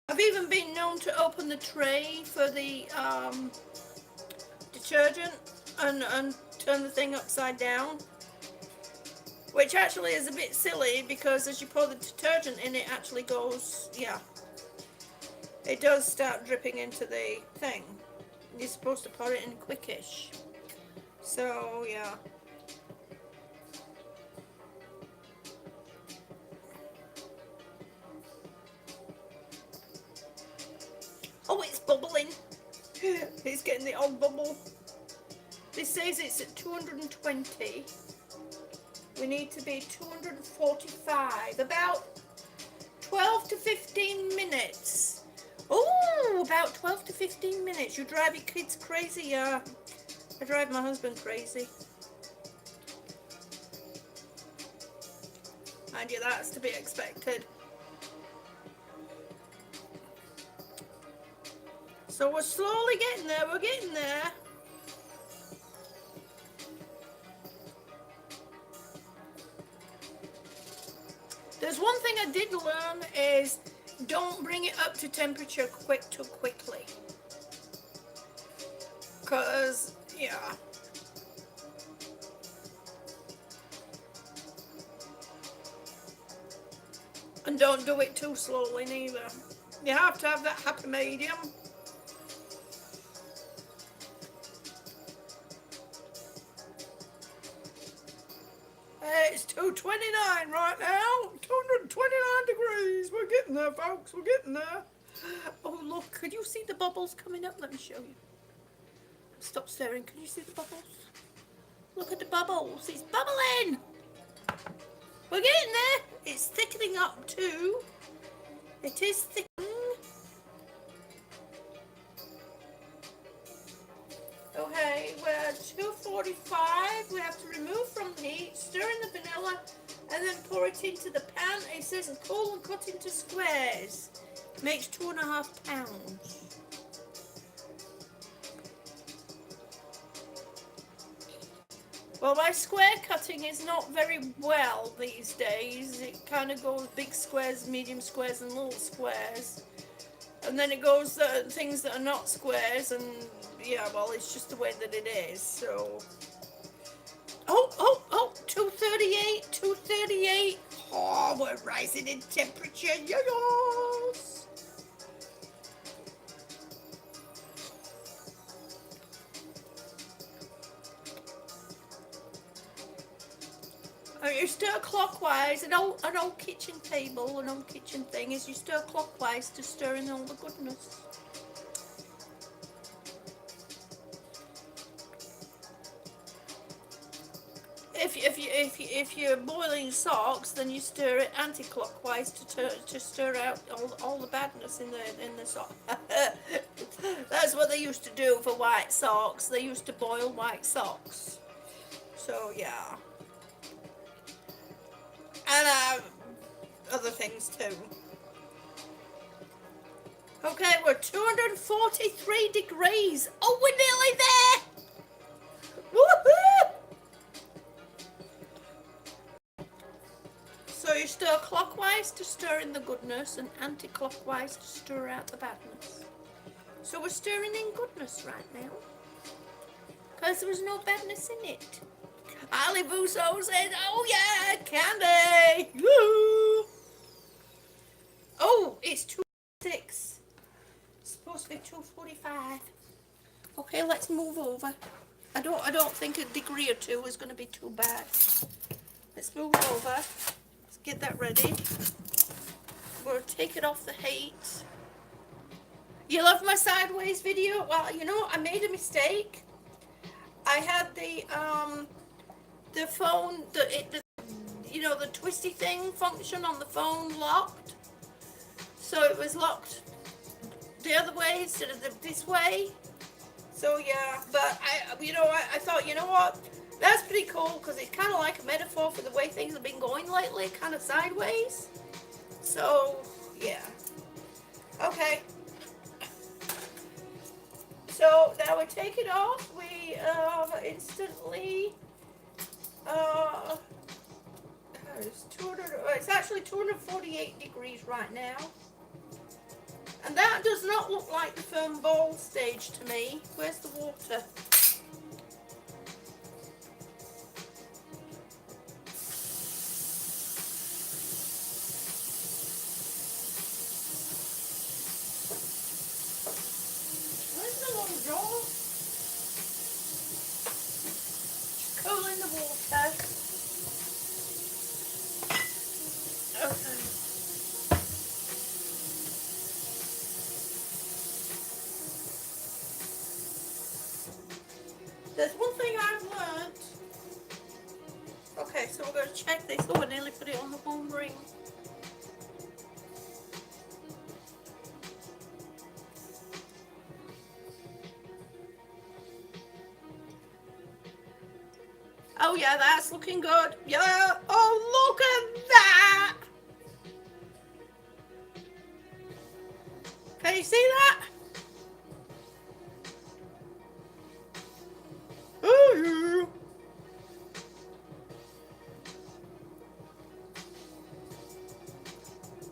A: I've even been known to open the tray for the detergent and turn the thing upside down, which actually is a bit silly because as you pour the detergent in, it actually goes, yeah, it does start dripping into the thing. You're supposed to pour it in quickish. So, yeah. Oh, it's bubbling. It's getting the odd bubble. This says it's at 220. We need to be 245. About 12 to 15 minutes. Oh, about 12 to 15 minutes. You drive your kids crazy, yeah. I drive my husband crazy. Mind you, that's to be expected. So we're slowly getting there, we're getting there. There's one thing I did learn is don't bring it up to temperature too quickly. Cause, yeah. And don't do it too slowly neither. You have to have that happy medium. It's 229 right now. 229 degrees. We're getting there, folks. We're getting there. Oh, look. Could you see the bubbles coming up? Let me show you. Stop staring. Can you see the bubbles? Look at the bubbles. It's bubbling. We're getting there. It's thickening up too. It is thickening. Okay, we're at 245. We have to remove from the heat, stir in the vanilla, and then pour it into the pan. It says cool and cut into squares. Makes 2.5 pounds. Well, my square cutting is not very well these days. It kind of goes big squares, medium squares, and little squares. And then it goes things that are not squares, and yeah, well, it's just the way that it is, so. Oh, 238, 238. Oh, we're rising in temperature, yes. You stir clockwise. An old kitchen table, an old kitchen thing is you stir clockwise to stir in all the goodness. If you're boiling socks, then you stir it anti-clockwise to stir out all the badness in the sock. That's what they used to do for white socks. They used to boil white socks. So yeah. And other things too. Okay, we're 243 degrees. Oh, we're nearly there. Woohoo! So you stir clockwise to stir in the goodness and anti-clockwise to stir out the badness. So we're stirring in goodness right now. Because there was no badness in it. Ali Busso says, oh yeah, candy! Woo! Oh, it's 2:06. It's supposed to be 2:45. Okay, let's move over. I don't think a degree or two is going to be too bad. Let's move over. Let's get that ready. We'll take it off the heat. You love my sideways video? Well, you know, I made a mistake. I had the phone, you know, the twisty thing function on the phone locked. So it was locked the other way instead of this way. So yeah, but I thought, you know what? That's pretty cool because it's kind of like a metaphor for the way things have been going lately, kind of sideways. So yeah. Okay. So now we take it off. We instantly it's actually 248 degrees right now. And that does not look like the foam ball stage to me. Where's the water? Where's the long jaw? Just cooling the water. Okay. There's one thing I've learned. Okay, so we're going to check this. Oh, I nearly put it on the home ring. Oh yeah, that's looking good. Yeah. Oh, look at that. Can you see that? Ooh.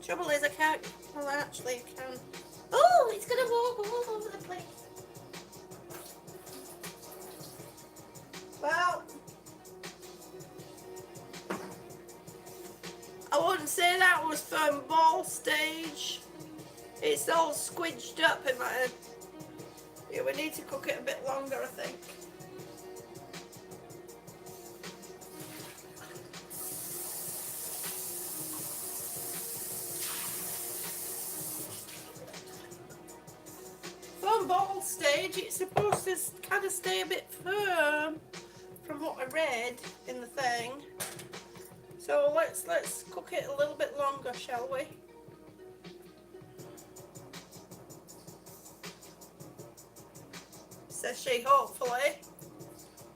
A: Trouble is I can't, well actually I can. Oh, it's gonna walk all over the place. Well, I wouldn't say that was foam ball stage. It's all squidged up in my head. Yeah, we need to cook it a bit longer, I think. Foam ball stage, it's supposed to kind of stay a bit firm from what I read in the thing. So let's cook it a little bit longer, shall we? Says she, hopefully.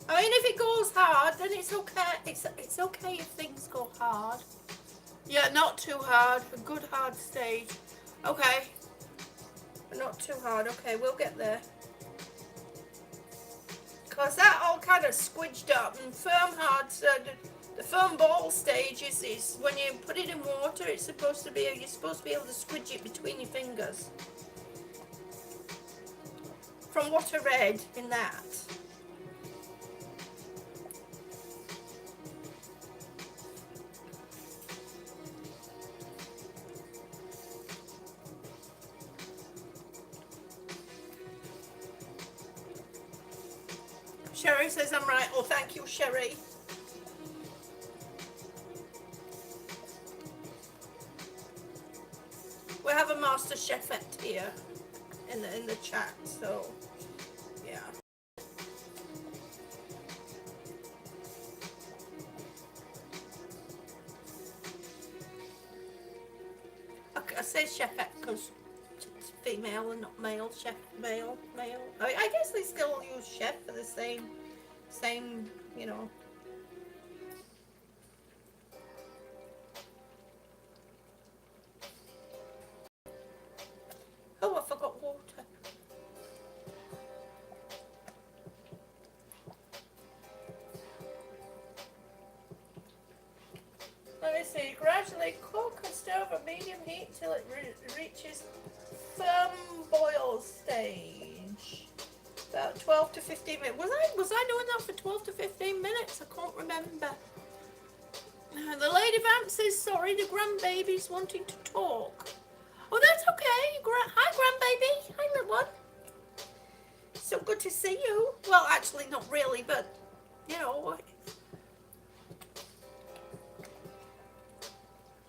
A: I mean, if it goes hard, then it's okay. It's okay if things go hard. Yeah, not too hard. A good hard stage. Okay. Not too hard. Okay, we'll get there. Because that all kind of squidged up and firm hard. So the firm ball stage is when you put it in water. It's supposed to be. You're supposed to be able to squidge it between your fingers. From what I read in that. Sherry says I'm right. Oh, thank you, Sherry. We have a master chefette here in the chat, so yeah. Okay, I say chefette because it's female and not male. Chef, male. I guess they still use chef for the same, you know. Oh, I forgot water. Let me see. Gradually cook and stir over medium heat till it reaches firm boil stage. About 12 to 15 minutes. Was I doing that for 12 to 15 minutes? I can't remember. The lady vamp says sorry. The grandbaby's wanting to talk. Oh, that's okay. Hi, grandbaby. Hi, little one. So good to see you. Well, actually, not really, but you know.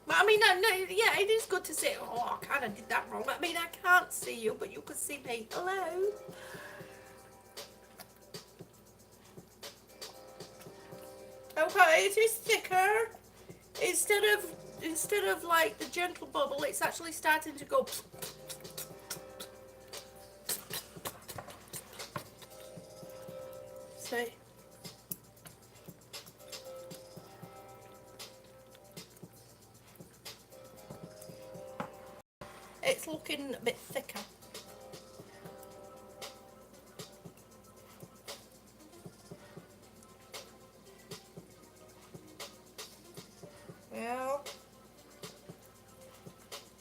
A: I mean, no, yeah, it is good to see. Oh, I kind of did that wrong. I mean, I can't see you, but you can see me. Hello. Okay, it is thicker. Instead of like the gentle bubble, it's actually starting to go. See. It's looking a bit thicker.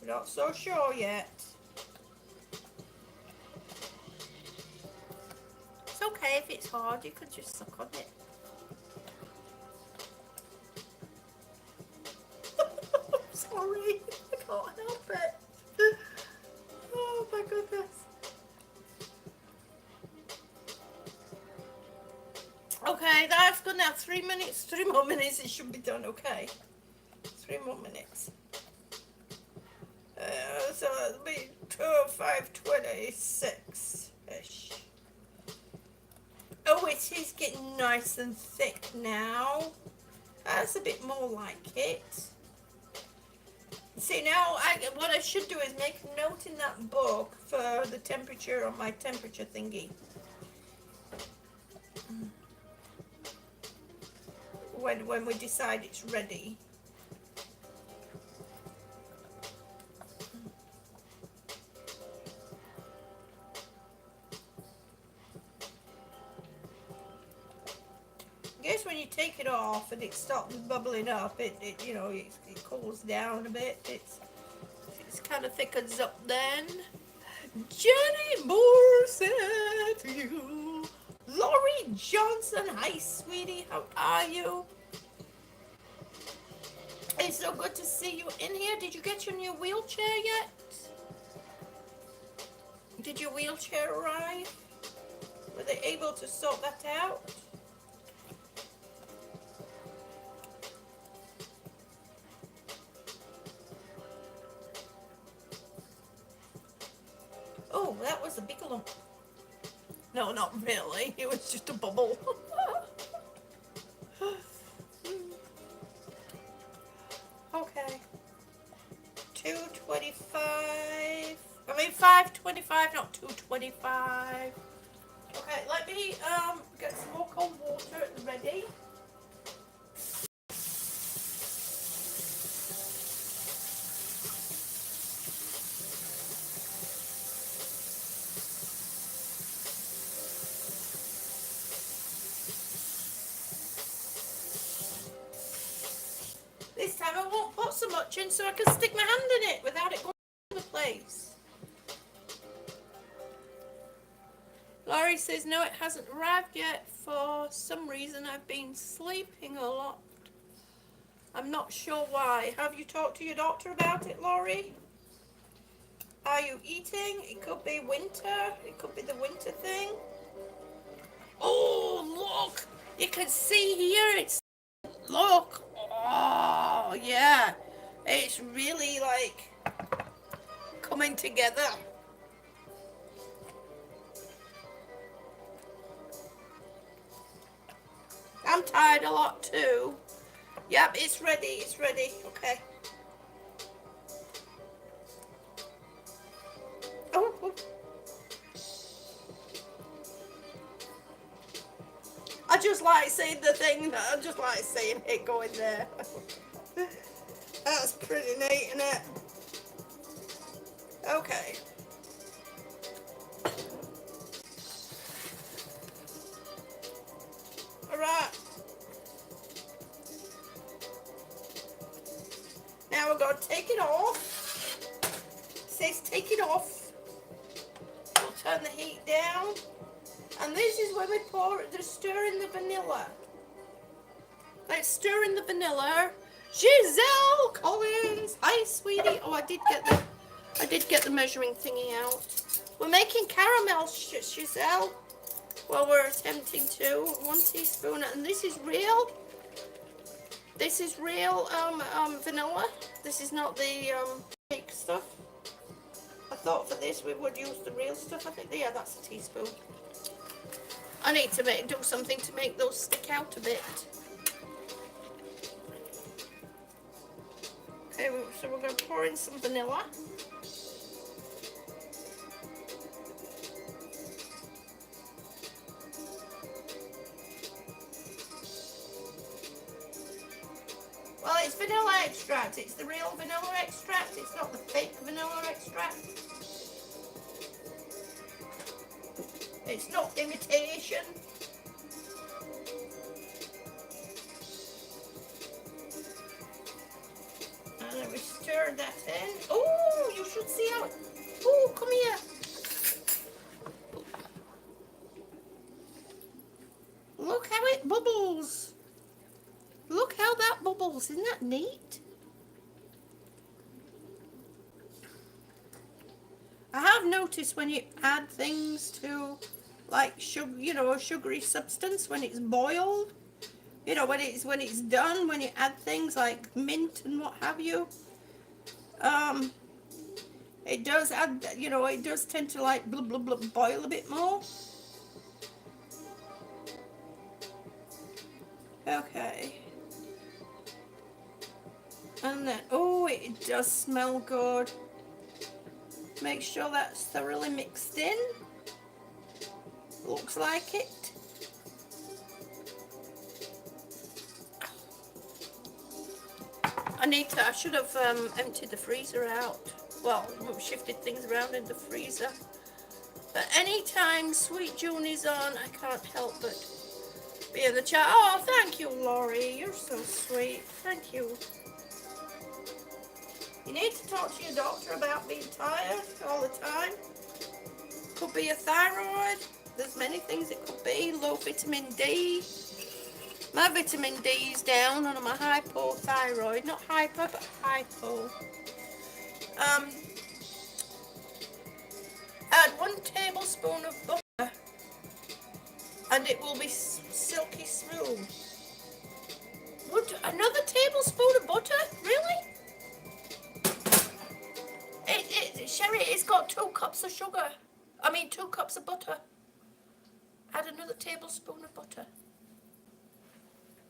A: Not so sure yet. It's okay if it's hard, you could just suck on it. Sorry, I can't help it. Oh my goodness. Okay, that's good now. 3 minutes, 3 more minutes, it should be done, okay? 3 more minutes. So it'll be 5:26-ish. Oh, it is getting nice and thick now. That's a bit more like it. See, now what I should do is make a note in that book for the temperature on my temperature thingy. When we decide it's ready. I guess when you take it off and it stops bubbling up, it you know, it cools down a bit. It's kind of thickens up then. Jenny Moore said to you. Laurie Johnson, hi sweetie, how are you? It's so good to see you in here. Did you get your new wheelchair yet? Did your wheelchair arrive? Were they able to sort that out? Oh, that was a big lump. No, not really. It was just a bubble. Okay. 2:25. I mean 5:25, not 2:25. Okay, let me get some more cold water ready. This time I won't put so much in so I can stick my hand in it without it going all over the place. Laurie says, no, it hasn't arrived yet. For some reason, I've been sleeping a lot. I'm not sure why. Have you talked to your doctor about it, Laurie? Are you eating? It could be winter. It could be the winter thing. Oh, look. You can see here. It's, look. Oh, yeah. It's really like coming together. I'm tired a lot too. Yep, it's ready, it's ready. Okay. Oh, oh. I just like saying the thing that I just like saying it going there. That's pretty neat, isn't it? Okay. Alright. Now we're going to take it off. It says take it off. We'll turn the heat down. And this is when we pour it, stir in the vanilla. Let's stir in the vanilla. Giselle Collins. Hi, sweetie. Oh, I did get the measuring thingy out. We're making caramel, Giselle. Well, we're attempting to. 1 teaspoon, and this is real. This is real vanilla. This is not the fake stuff. I thought for this we would use the real stuff. I think, yeah, that's a teaspoon. I need to do something to make those stick out a bit. Okay, so we're going to pour in some vanilla. Well, it's vanilla extract. It's the real vanilla extract. It's not the fake vanilla extract. It's not imitation. And then we stir that in. Oh, You should see how. Oh, come here. Look how it bubbles. Look how that bubbles. Isn't that neat? I have noticed when you add things to, like sugar, you know, a sugary substance when it's boiled. You know, when it's done, when you add things like mint and what have you. It does add, you know, it does tend to like blah blah blah boil a bit more. Okay. And then, oh, it does smell good. Make sure that's thoroughly mixed in. Looks like it. I should have emptied the freezer out. Well, shifted things around in the freezer. But anytime Sweet June is on, I can't help but be in the chat. Oh, thank you, Laurie. You're so sweet. Thank you. You need to talk to your doctor about being tired all the time. Could be a thyroid. There's many things it could be. Low vitamin D. My vitamin D is down on my hypothyroid. Not hyper, but hypo. Add 1 tablespoon of butter and it will be silky smooth. Another tablespoon of butter? Really? Sherry, it's got 2 cups of sugar. 2 cups of butter. Add another tablespoon of butter.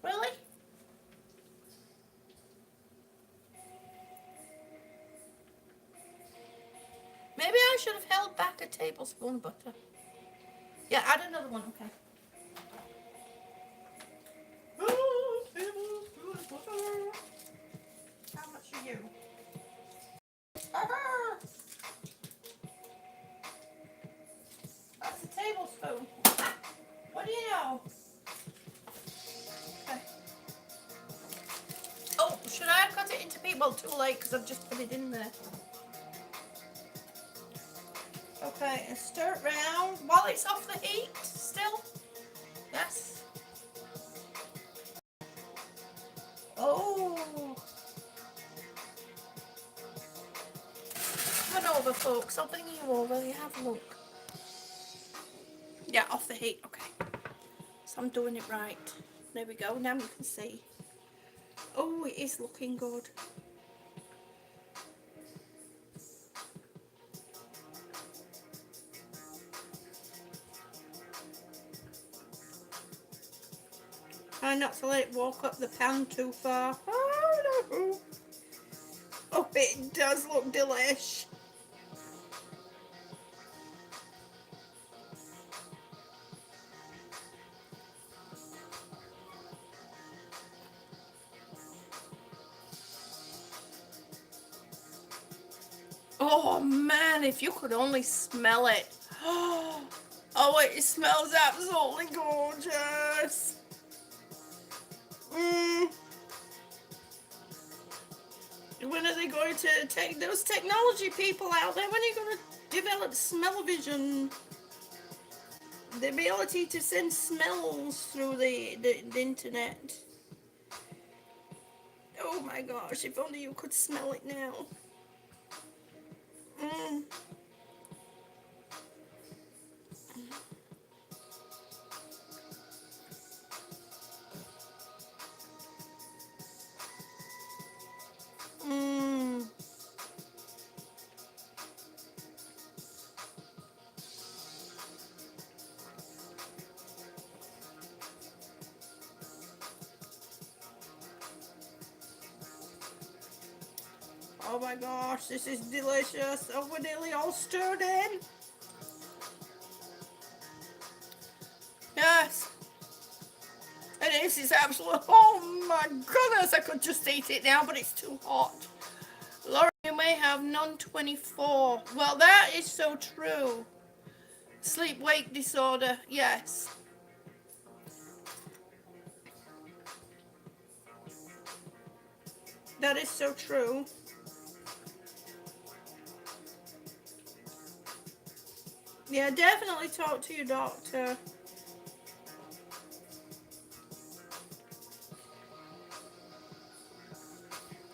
A: Really? Maybe I should have held back a tablespoon of butter. Yeah, add another one, okay. Oh, tablespoon of butter. How much are you? That's a tablespoon. What do you know? Okay. Oh, should I have cut it into people? Too late because I've just put it in there. Okay, and stir it round while it's off the heat still. Yes. Oh. Come over, folks. I'll bring you over. You have a look. Yeah, off the heat. Okay. So I'm doing it right. There we go. Now you can see. Oh, it is looking good. Try not to let it walk up the pan too far. Oh, no. Oh, it does look delish. Oh man, if you could only smell it. Oh, it smells absolutely gorgeous. When are they going to take those technology people out there? When are you going to develop smell-o-vision? The ability to send smells through the internet. Oh my gosh, if only you could smell it now. Oh my gosh, this is delicious. Oh, we're nearly all stirred in. Yes. And this is absolute. Oh my goodness, I could just eat it now, but it's too hot. Laura, you may have non-24. Well, that is so true. Sleep-wake disorder, yes. That is so true. Yeah, definitely talk to your doctor.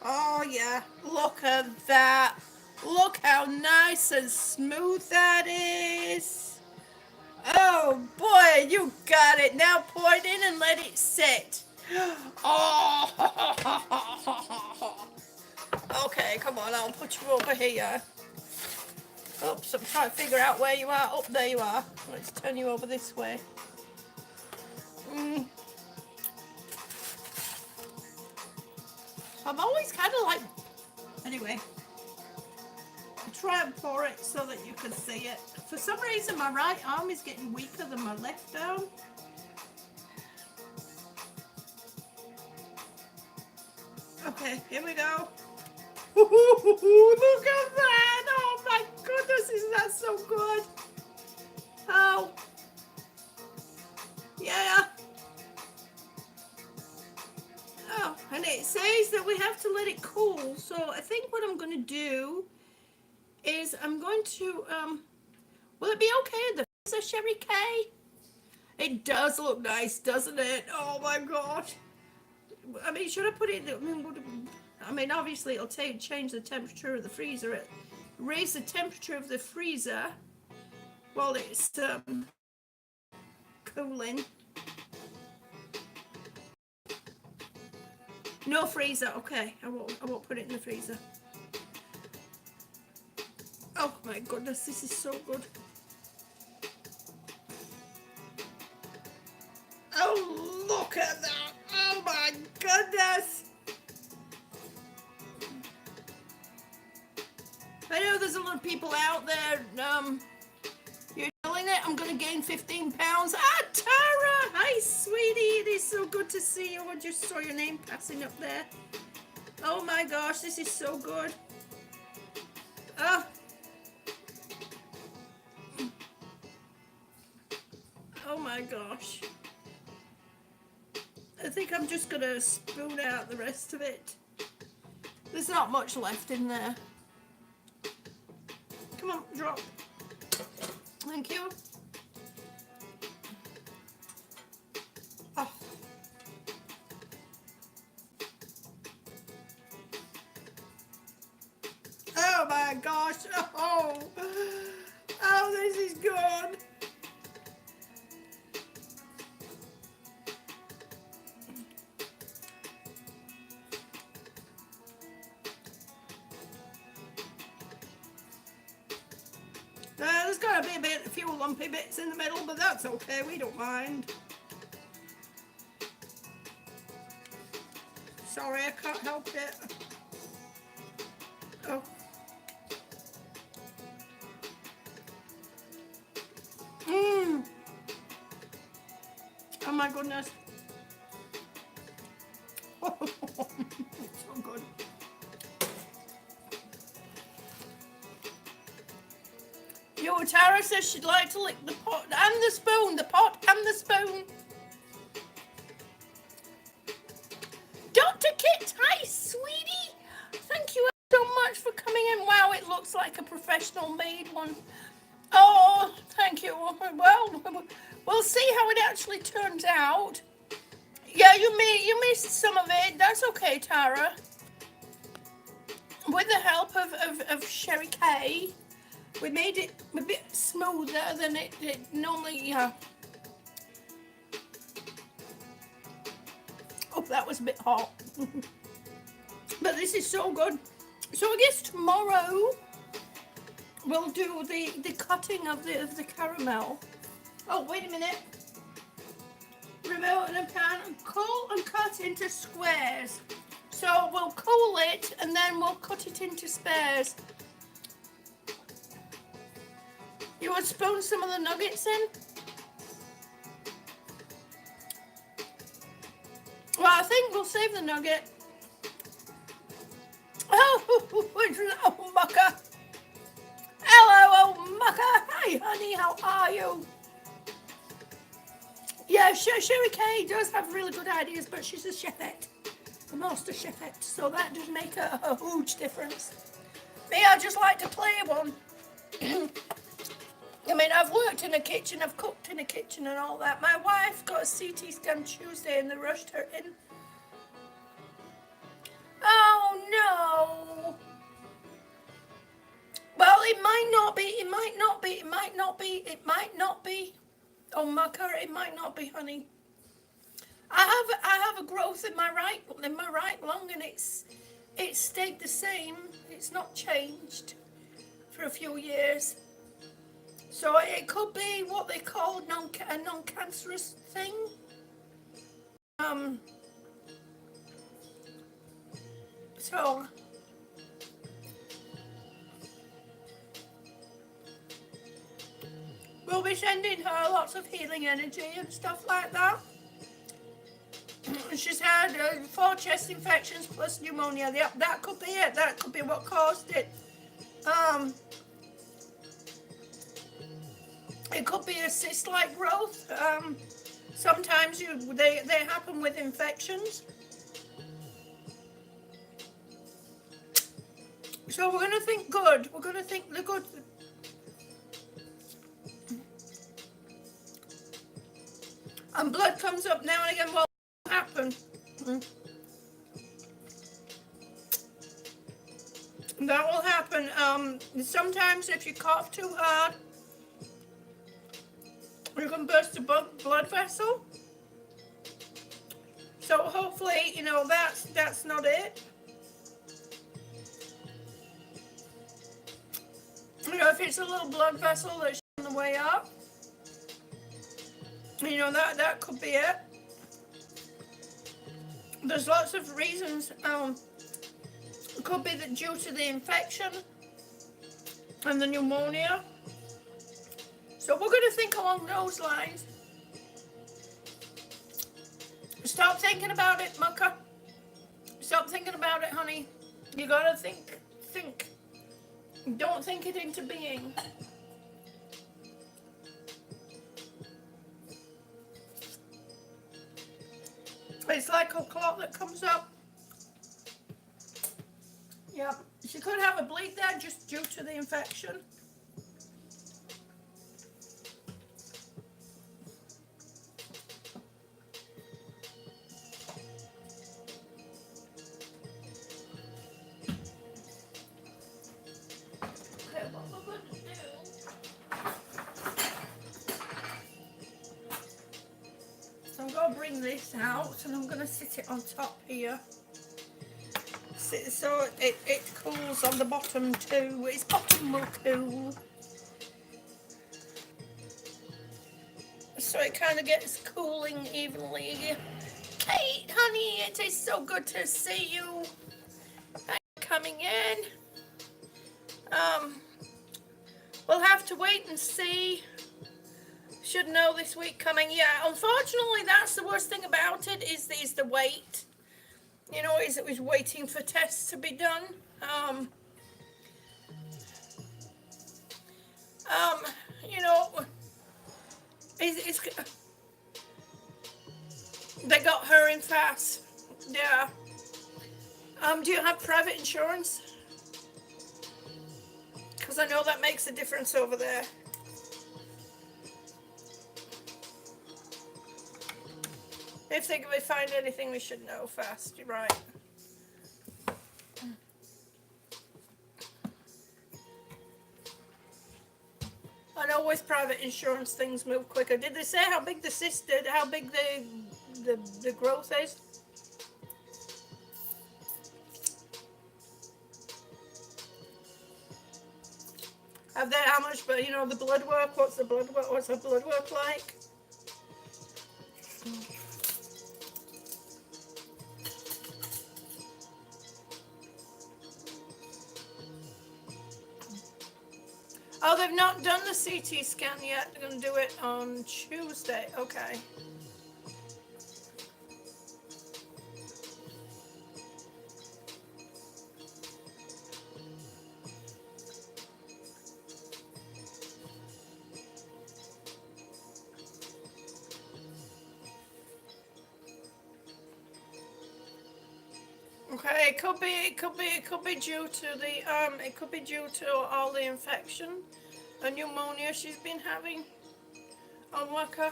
A: Oh yeah, look at that. Look how nice and smooth that is. Oh boy, you got it. Now pour it in and let it sit. Oh. Okay, come on, I'll put you over here. Oops, I'm trying to figure out where you are. Oh, there you are. Let's turn you over this way. I've always kind of like... Anyway. Try and pour it so that you can see it. For some reason, my right arm is getting weaker than my left arm. Okay, here we go. Look at that! Oh my goodness, isn't that so good? Oh. Yeah. Oh, and it says that we have to let it cool. So I think what I'm going to do is I'm going to, will it be okay in the freezer, Sherry Kay? It does look nice, doesn't it? Oh my gosh. I mean, should I put it in the, I mean, obviously it'll change the temperature of the freezer. Raise the temperature of the freezer while it's cooling. No freezer, okay. I won't put it in the freezer. Oh my goodness, this is so good. Oh, look at that. Oh my goodness. I know there's a lot of people out there, you're telling it I'm gonna gain 15 pounds. Ah, Tara! Hi, sweetie. It is so good to see you. I just saw your name passing up there. Oh my gosh, this is so good. Oh. Oh my gosh. I think I'm just gonna spoon out the rest of it. There's not much left in there. Come on, drop. Thank you. Oh. Oh my gosh. Oh. Oh, this is good. There's got to be a few lumpy bits in the middle, but that's okay, we don't mind. Sorry, I can't help it. Oh. Oh my goodness. So good. Yo, Tara says she'd like to lick the pot and the spoon. The pot and the spoon. Dr. Kit, hi, sweetie. Thank you so much for coming in. Wow, it looks like a professional made one. Oh, thank you. Well, we'll see how it actually turns out. Yeah, you missed some of it. That's okay, Tara. With the help of Sherry Kay, we made it a bit smoother than it normally. Oh, that was a bit hot. But this is so good. So I guess tomorrow we'll do the cutting of the caramel. Oh, wait a minute. Remove the pan and cool and cut into squares. So we'll cool it and then we'll cut it into squares. You want to spoon some of the nuggets in? Well, I think we'll save the nugget. Oh, Mucker. Hello, oh, Mucker. Hi, honey, how are you? Yeah, Sherry Kay does have really good ideas, but she's a chefette, a master chefette, so that does make a huge difference. Me, I just like to play one. I mean, I've worked in a kitchen, I've cooked in a kitchen and all that. My wife got a CT scan Tuesday and they rushed her in. Oh no! Well, it might not be, it might not be, it might not be, it might not be. Oh my God, it might not be, honey. I have a growth in my right lung and it's stayed the same. It's not changed for a few years. So it could be what they call a non-cancerous thing. So we'll be sending her lots of healing energy and stuff like that. She's had 4 chest infections plus pneumonia. Yep, that could be it. That could be what caused it. It could be a cyst-like growth. Sometimes they happen with infections. So we're going to think good. We're going to think the good. And blood comes up now and again. What will happen? That will happen. Sometimes if you cough too hard, you can burst a blood vessel. So hopefully, you know, that's not it. You know, if it's a little blood vessel that's on the way up, you know, that could be it. There's lots of reasons. It could be that due to the infection and the pneumonia. So we're going to think along those lines. Stop thinking about it, Mucka. Stop thinking about it, honey. You gotta think. Don't think it into being. It's like a clot that comes up. Yeah, she could have a bleed there just due to the infection. Okay, what we're going to do. I'm going to bring this out and I'm going to sit it on top here. So it cools on the bottom too. Its bottom will cool. So it kind of gets cooling evenly. Hey, honey, it is so good to see you. Thanks for coming in. We'll have to wait and see. Should know this week coming. Yeah, unfortunately, that's the worst thing about it is the wait. You know, is it was waiting for tests to be done. You know, it's they got her in fast. Yeah. Do you have private insurance? Because I know that makes a difference over there. If we find anything, we should know fast. You're right. I know with private insurance things move quicker. Did they say how big the cyst did? How big the growth is? Have they how much? But you know the blood work. What's the blood work? What's the blood work like? Oh, they've not done the CT scan yet. They're going to do it on Tuesday. Okay. Okay, it could be due to the it could be due to all the infection. a pneumonia she's been having on worker.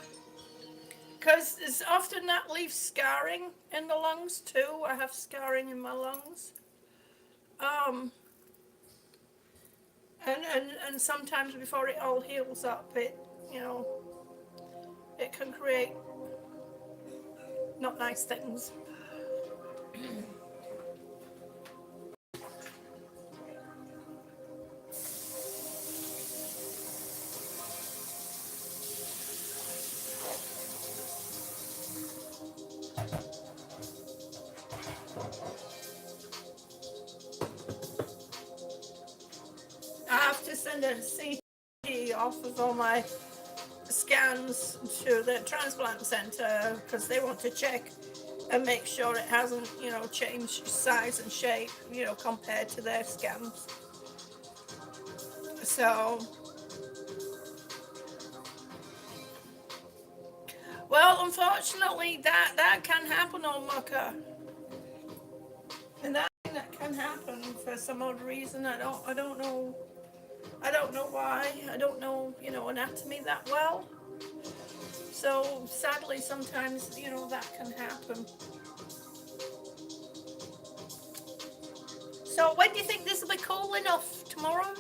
A: Because it's often that leaves scarring in the lungs too. I have scarring in my lungs. And sometimes before it all heals up, it, it can create not nice things. I have to send a CT off of all my scans to the transplant center because they want to check and make sure it hasn't, changed size and shape, compared to their scans. So, well, unfortunately, that can happen on mucker, and that can happen for some odd reason. I don't know why. I don't know, anatomy that well. So sadly, sometimes, that can happen. So when do you think this will be cool enough? Tomorrow?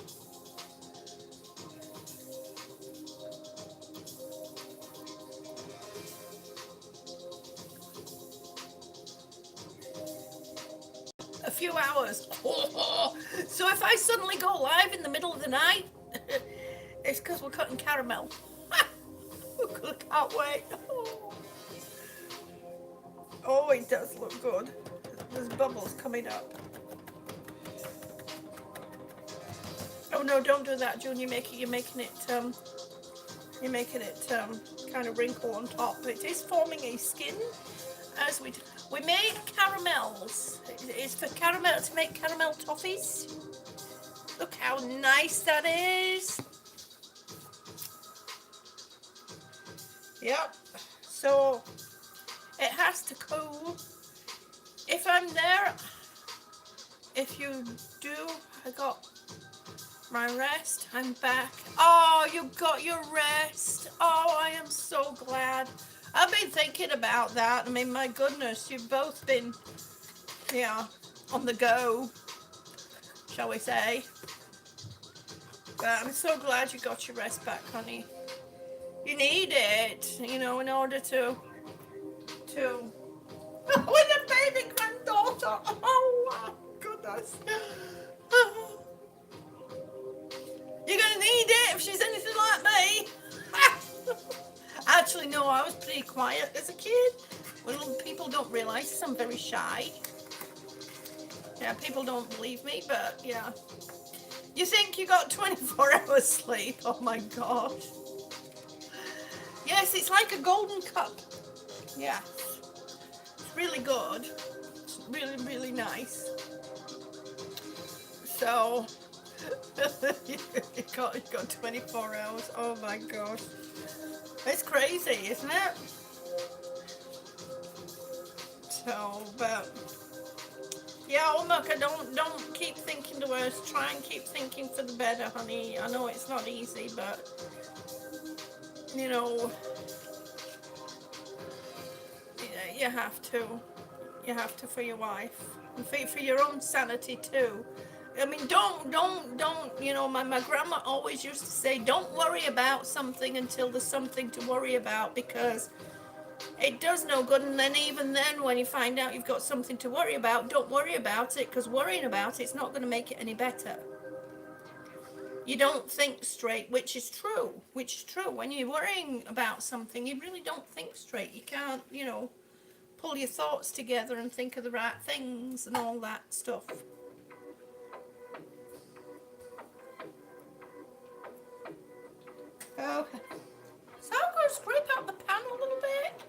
A: A few hours. So if I suddenly go live in the middle of the night, it's because we're cutting caramel. I can't wait. Oh, it does look good. There's bubbles coming up. Oh no, don't do that, June. You're making it kind of wrinkle on top. It is forming a skin as we made caramels. It's for caramel, to make caramel toffees. Look how nice that is. Yep. So it has to cool. If I'm there, if you do, I got my rest. I'm back. Oh, you got your rest. Oh, I am so glad. I've been thinking about that. I mean, my goodness, you've both been, on the go, shall we say. But I'm so glad you got your rest back, honey. You need it, in order to with a baby granddaughter. Oh my goodness. You're gonna need it if she's anything like me. Actually, no, I was pretty quiet as a kid. Well, people don't realize this, I'm very shy. Yeah, people don't believe me, but yeah. You think you got 24 hours sleep? Oh my gosh. Yes, it's like a golden cup. Yeah. It's really good. It's really, really nice. So, you got 24 hours. Oh my gosh. It's crazy, isn't it? So, but yeah, Omaka, don't keep thinking the worst. Try and keep thinking for the better, honey. I know it's not easy, but you have to. You have to for your wife, and for your own sanity too. I mean, don't, my grandma always used to say, don't worry about something until there's something to worry about, because it does no good. And then even then, when you find out you've got something to worry about, don't worry about it, because worrying about it's not going to make it any better. You don't think straight, which is true. When you're worrying about something, you really don't think straight. You can't, pull your thoughts together and think of the right things and all that stuff. Okay. So I'm going to scrape out the pan a little bit.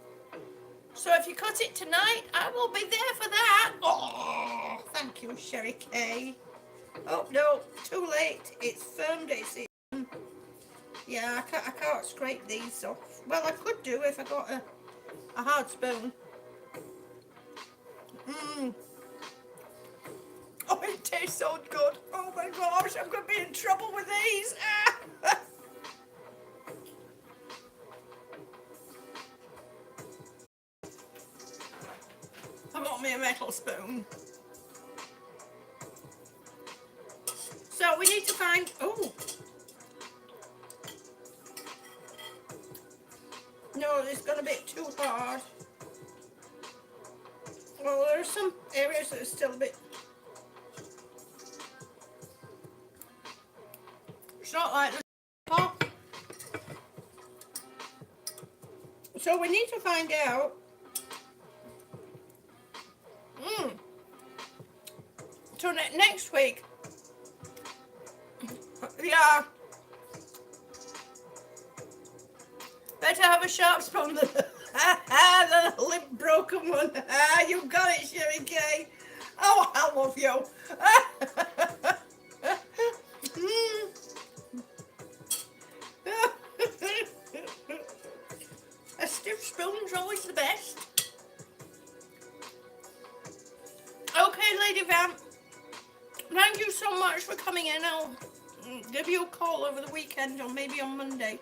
A: So if you cut it tonight, I will be there for that. Oh, thank you, Sherry Kay. Oh, no, too late. It's firmed. Yeah, I can't scrape these off. Well, I could do if I got a hard spoon. Oh, it tastes so good. Oh my gosh, I'm going to be in trouble with these. got me a metal spoon. So we need to find, oh. No, it's got a bit too hard. Well, there are some areas that are still a bit. It's not like the top. So we need to find out. So next week. Yeah. Better have a sharp spoon than the lip broken one. You got it, Sherry Kay. Oh, I love you. A stiff spoon's always the best. Okay, Lady Vamp. Thank you so much for coming in. I'll give you a call over the weekend or maybe on Monday.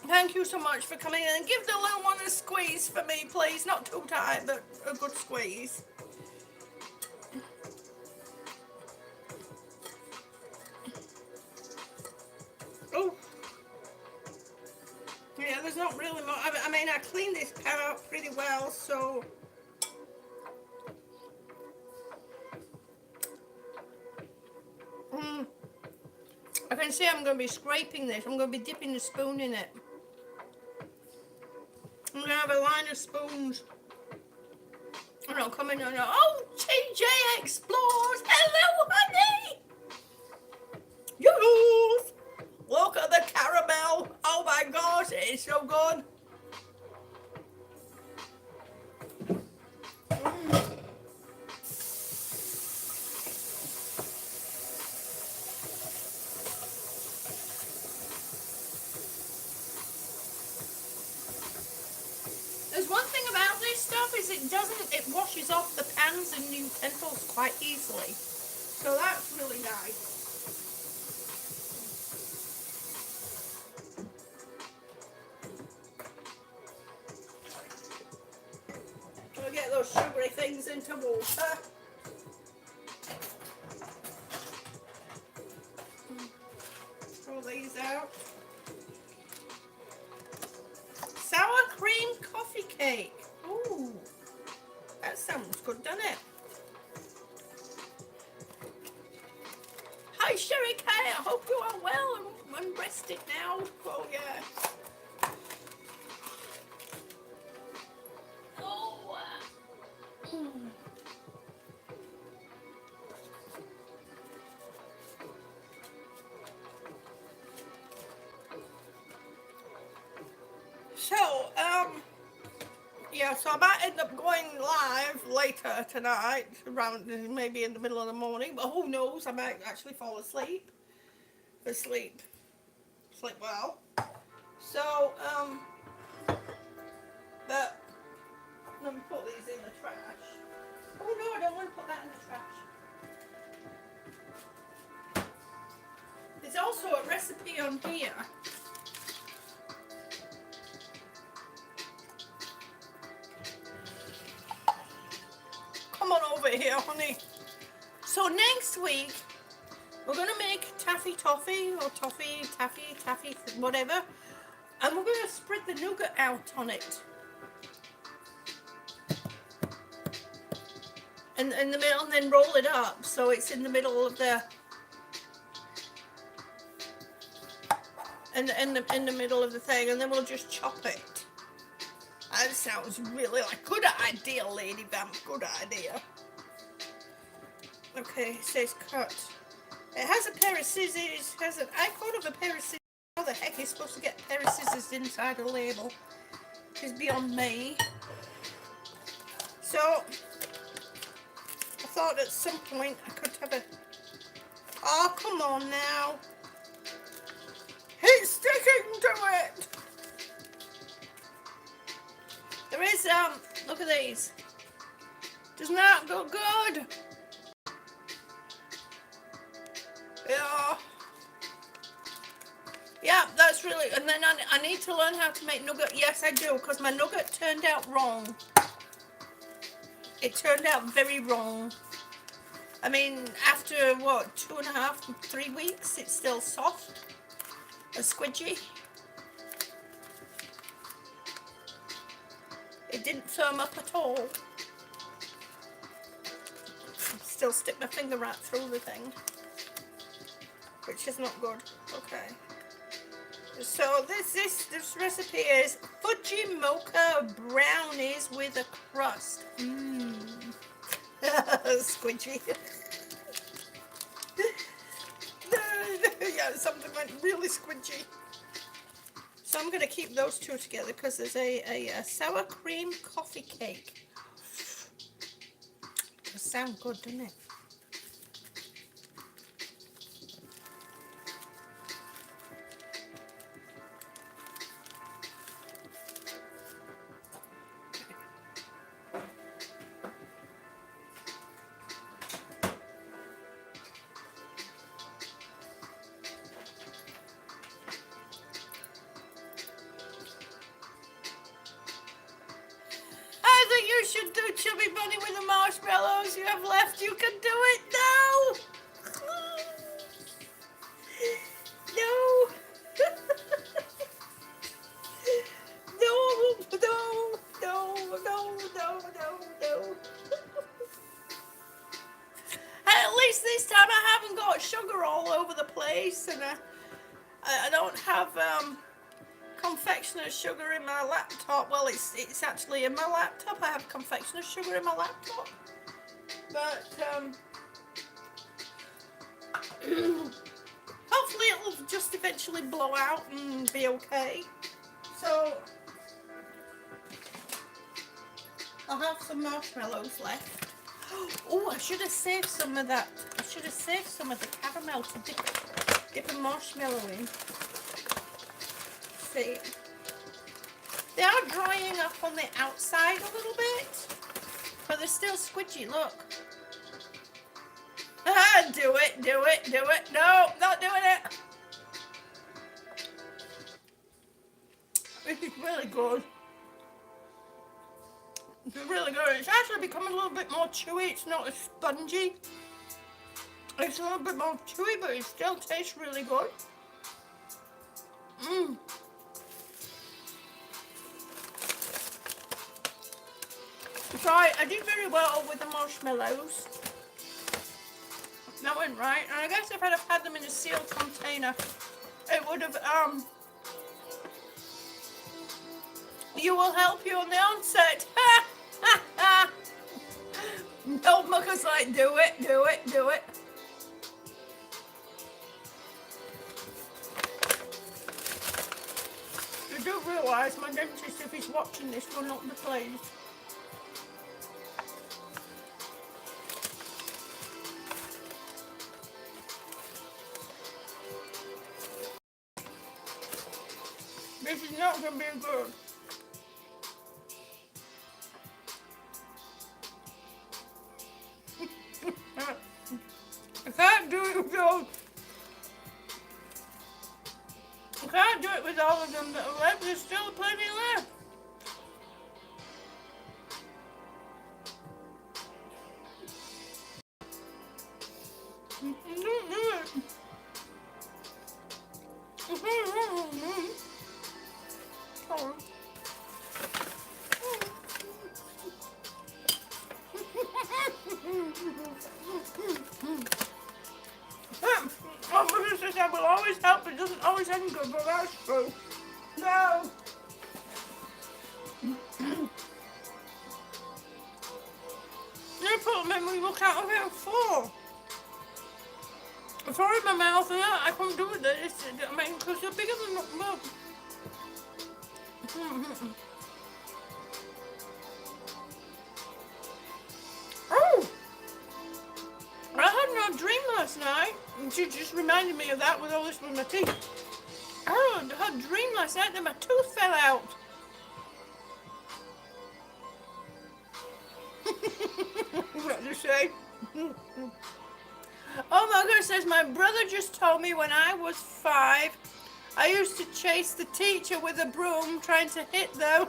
A: Thank you so much for coming in, and give the little one a squeeze for me, please. Not too tight, but a good squeeze. Oh. Yeah, there's not really much. I mean, I cleaned this pen out pretty well, so. I can see I'm going to be scraping this. I'm going to be dipping the spoon in it. I'm going to have a line of spoons. And I'll come in and go, oh, TJ Explores. Hello, honey. Yes. Look at the caramel. Oh my gosh, it is so good. There's one thing about this stuff is it washes off the pans and utensils quite easily. So that's really nice. We'll get those sugary things into water. Throw these out. Sour cream coffee cake. Ooh, that sounds good, doesn't it? Hi, Sherry Kay. I hope you are well and rested now. Oh, yeah. Oh. So, yeah, so I might end up going live later tonight, around maybe in the middle of the morning, but who knows, I might actually fall asleep. Sleep well. So, but let me put these in the trash. Oh no, I don't want to put that in the trash. There's also a recipe on here. Come on over here, honey. So next week, we're going to make taffy toffee, or taffy, whatever. And we're going to spread the nougat out on it. And in the middle, and then roll it up so it's in the middle of the... in the middle of the thing, and then we'll just chop it. That sounds really like good idea, Lady Vamp. Good idea. Okay, it says cut. It has a pair of scissors. Has an icon of a pair of scissors. How the heck is supposed to get a pair of scissors inside a label? It's beyond me. So I thought at some point I could have a. Oh, come on now. It's sticking to it. There is, look at these. Does not go good. Yeah. Yeah, that's really, and then I need to learn how to make nugget. Yes, I do, because my nugget turned out wrong. It turned out very wrong. I mean, after what, 2.5, 3 weeks, it's still soft and squidgy. It didn't firm up at all. Still stick my finger right through the thing, which is not good. Okay. So this recipe is fudgy mocha brownies with a crust. Mmm. Squidgy. Yeah, something went really squidgy. So I'm going to keep those two together because there's a sour cream coffee cake. Does sound good, doesn't it? I think you should do Chubby Bunny with the marshmallows you have left. You can do it now. No. No. At least this time I haven't got sugar all over the place, and I don't have confectioner's sugar in my laptop. Well, it's actually in my laptop. I have confectioner's sugar in my laptop, but hopefully it'll just eventually blow out and be okay. So I'll have some marshmallows left. Oh, I should have saved some of that. I should have saved some of the caramel to dip a marshmallow in. See, they are drying up on the outside a little bit, but they're still squidgy. Look. Do it. No, not doing it. It's really good. It's really good. It's actually becoming a little bit more chewy. It's not as spongy. It's a little bit more chewy, but it still tastes really good. Mmm. So I did very well with the marshmallows. That went right. And I guess if I'd have had them in a sealed container, it would have, you will help you on the onset. No, Mucker's like, do it. You do realise my dentist, if he's watching this, will not be pleased. This is not going to be good. I can't do it with all. I can't do it with all of them that are left. There's still plenty left. Don't do it. Oh. Oh, my sister will always help, it doesn't always end good, but that's true. No! You put them in when you look out of it four. If I in my mouth and that, I can't do it. I mean, because they're bigger than look. Oh! I had no dream last night. She just reminded me of that with all this with my teeth. Oh, I had a dream last night that my tooth fell out. What did you say? Oh my goodness, says my brother just told me when I was 5, I used to chase the teacher with a broom trying to hit them.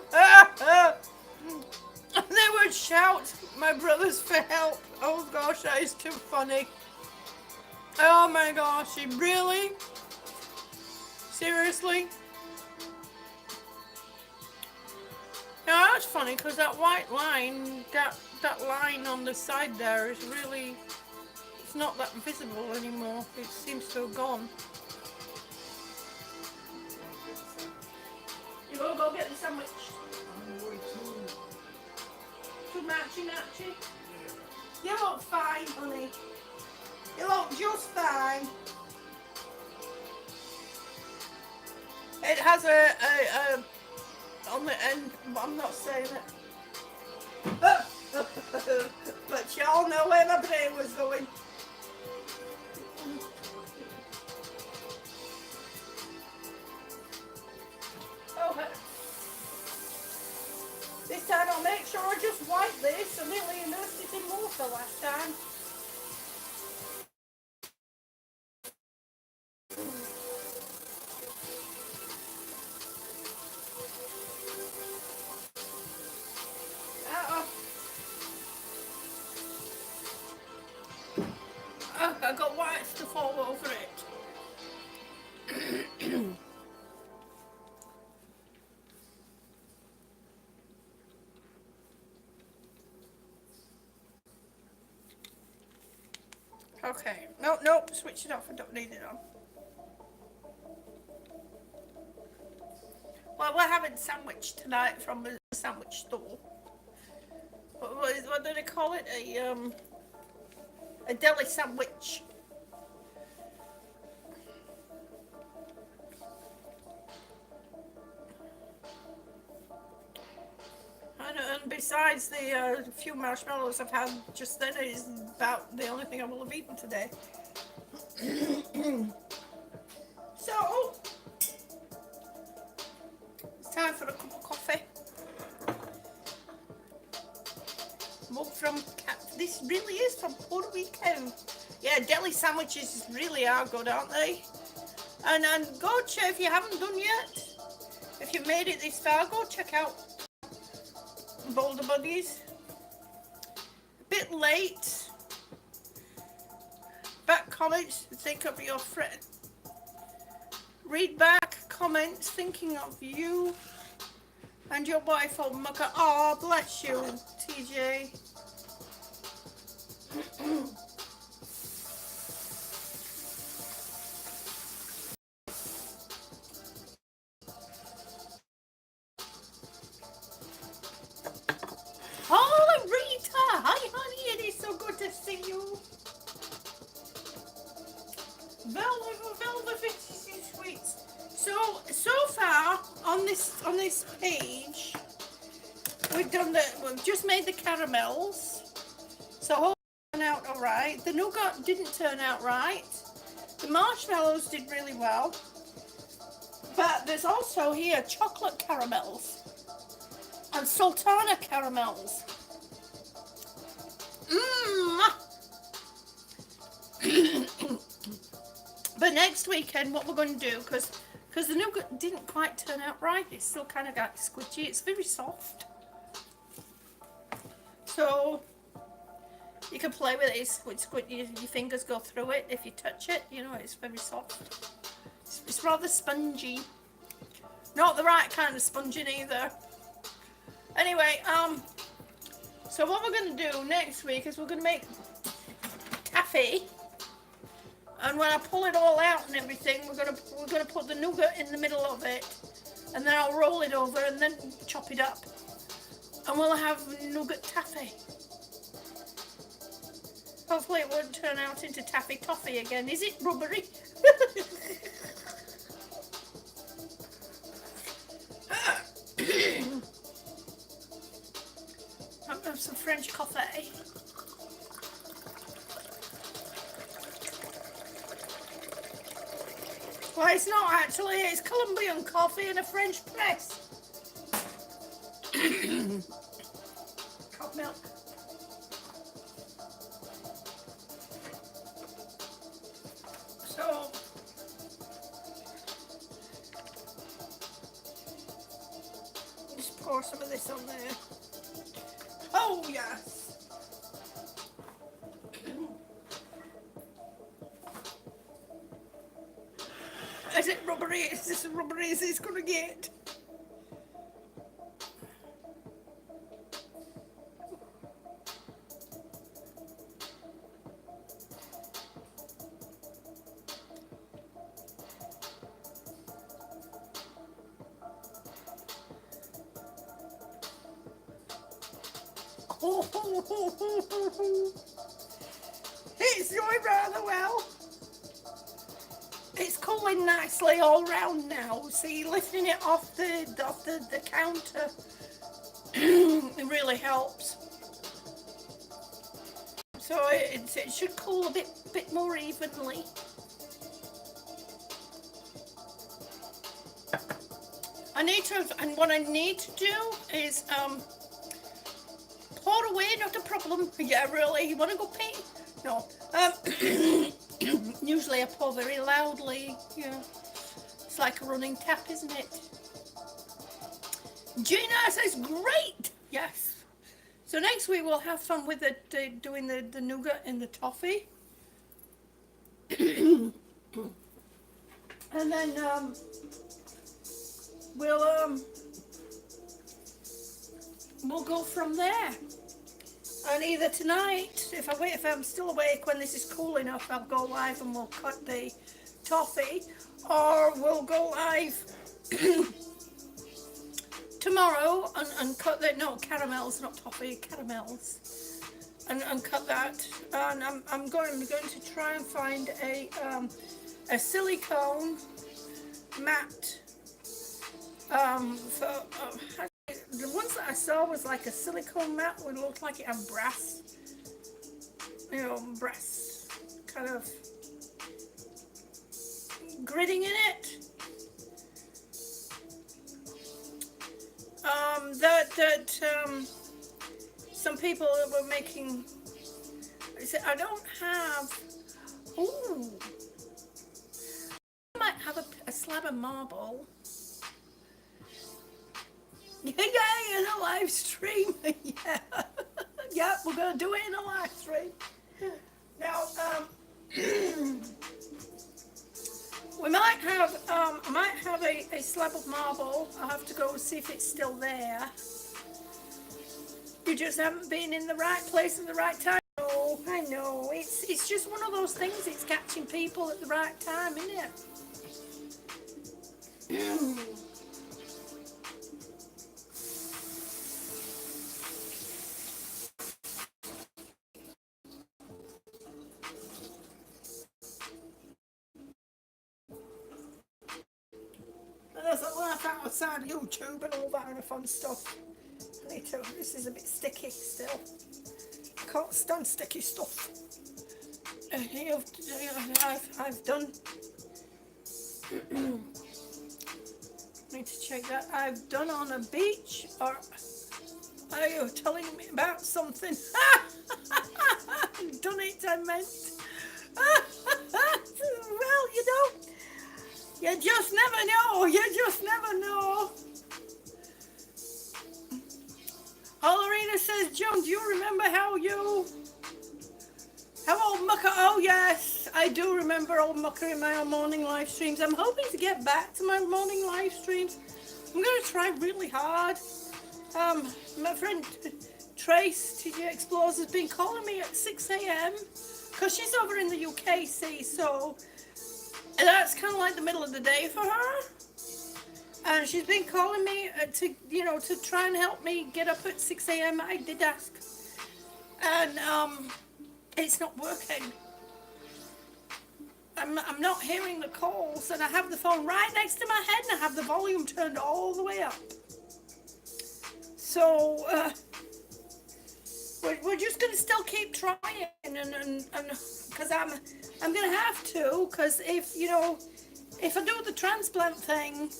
A: And they would shout my brothers for help. Oh gosh, that is too funny. Oh my gosh, really? Seriously? Now that's funny because that white line, that line on the side there is really, it's not that visible anymore. It seems to have gone. You gonna go get the sandwich? Too matchy? You look fine, honey. You look just fine. It has a on the end, I'm not saying it. But y'all know where my brain was going. Oh, this time I'll make sure I just wipe this. I nearly immersed it in water last time. I got white stuff all over it. Okay. No, switch it off. I don't need it on. Well, we're having sandwich tonight from the sandwich store. What do they call it? A deli sandwich. And besides the few marshmallows I've had just then, it is about the only thing I will have eaten today. So, it's time for a cup of coffee. Mug from this really is from Puerto Rico. Yeah, deli sandwiches really are good, aren't they? And go check, if you haven't done yet, if you've made it this far, go check out Boulder Buddies. A bit late. Back comments, think of your friend. Read back comments thinking of you and your wife or mother. Oh, bless you, TJ. Oh, Rita! Hi, honey. It is so good to see you. Velvet sweets. So far on this page, we've just made the caramels. So all turned out all right. The nougat didn't turn out right. The marshmallows did really well. But there's also here chocolate caramels and sultana caramels. But next weekend, what we're going to do, because the nougat didn't quite turn out right, it's still kind of got squidgy. It's very soft. So you can play with it. It's squidgy. Your fingers go through it if you touch it. You know, it's very soft. It's rather spongy. Not the right kind of sponging either. Anyway, so what we're going to do next week is we're going to make taffy. And when I pull it all out and everything, we're gonna put the nougat in the middle of it, and then I'll roll it over and then chop it up, and we'll have nougat taffy. Hopefully it won't turn out into taffy toffee again. Is it rubbery? I'll have some French coffee. Well, it's not actually, it's Colombian coffee and a French press. Hot milk. pour some of this on there. Oh, yes. Is it rubbery? Is this as rubbery as it's going to get? It's doing rather well. It's cooling nicely all round now. See, lifting it off the counter it really helps. So it should cool a bit more evenly. And what I need to do is pour away, not a problem. Yeah, really, you want to go pee? No. Usually I pour very loudly. Yeah, it's like a running tap, isn't it? Gina says great. Yes. So next week we'll have fun with doing the nougat and the toffee. And then we'll go from there. And either tonight, if I'm still awake when this is cool enough, I'll go live and we'll cut the toffee, or we'll go live tomorrow and cut the caramels, not toffee, caramels, and cut that. And I'm going to try and find a silicone mat. The ones that I saw was like a silicone mat would look like it had brass, brass kind of gridding in it. Some people were making. I said I don't have. Ooh, I might have a slab of marble. Yeah, in a live stream. Yeah, yeah, we're gonna do it in a live stream. Now, we might have, I might have a slab of marble. I'll have to go see if it's still there. You just haven't been in the right place at the right time. Oh, I know. It's just one of those things. It's catching people at the right time, isn't it? Outside YouTube and all that kind of fun stuff. I need to. This is a bit sticky still. I can't stand sticky stuff. I've done. Need to check that. I've done on a beach, or are you telling me about something? Done it, I meant. Well, you just never know. You just never know. Olarina says, John, do you remember how old Mucker? Oh yes, I do remember old Mucker in my morning live streams. I'm hoping to get back to my morning live streams. I'm going to try really hard. My friend Trace, TJ Explores, has been calling me at 6 a.m. because she's over in the UK, see, so that's kind of like the middle of the day for her. And she's been calling me to try and help me get up at 6 a.m. I did ask. And it's not working. I'm not hearing the calls, and I have the phone right next to my head and I have the volume turned all the way up. So we're just going to still keep trying, and because I'm going to have to, because if I do the transplant thing,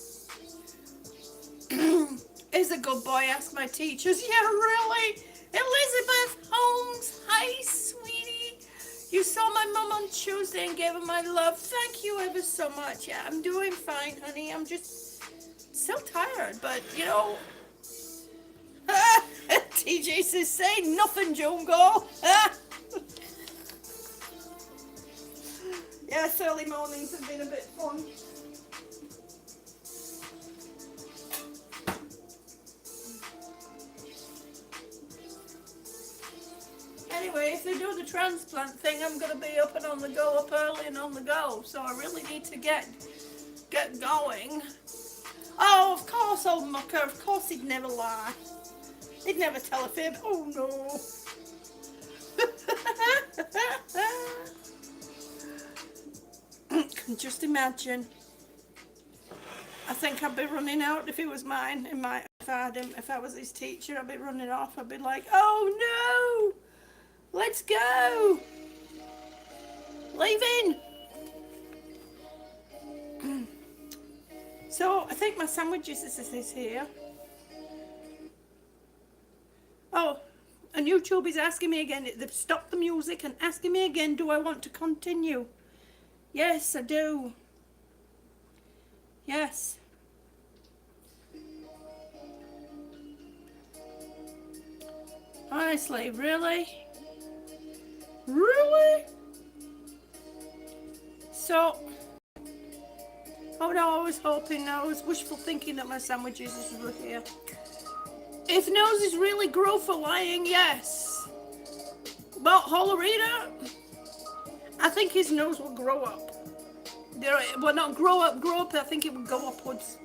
A: is a good boy, ask my teachers. Yeah, really? Elizabeth Holmes, hi, sweetie. You saw my mum on Tuesday and gave her my love. Thank you ever so much. Yeah, I'm doing fine, honey. I'm just so tired, but TJ says, say nothing, Jungo. Yes, early mornings have been a bit fun. Anyway, if they do the transplant thing, I'm going to be up and on the go, up early and on the go. So I really need to get going. Oh, of course, old mucker. Of course he'd never lie. He'd never tell a fib. Oh, no. Just imagine. I think I'd be running out if it was mine. If I was his teacher, I'd be running off. I'd be like, oh, no. Let's go! Leaving! So, I think my sandwiches is here. Oh, and YouTube is asking me again. They've stopped the music and asking me again, do I want to continue? Yes, I do. Yes. Honestly, really? Really? So, oh no, I was wishful thinking that my sandwiches were here. If noses really grow for lying, yes. But Holarita, I think his nose will grow up. Well, not grow up, I think it would go upwards.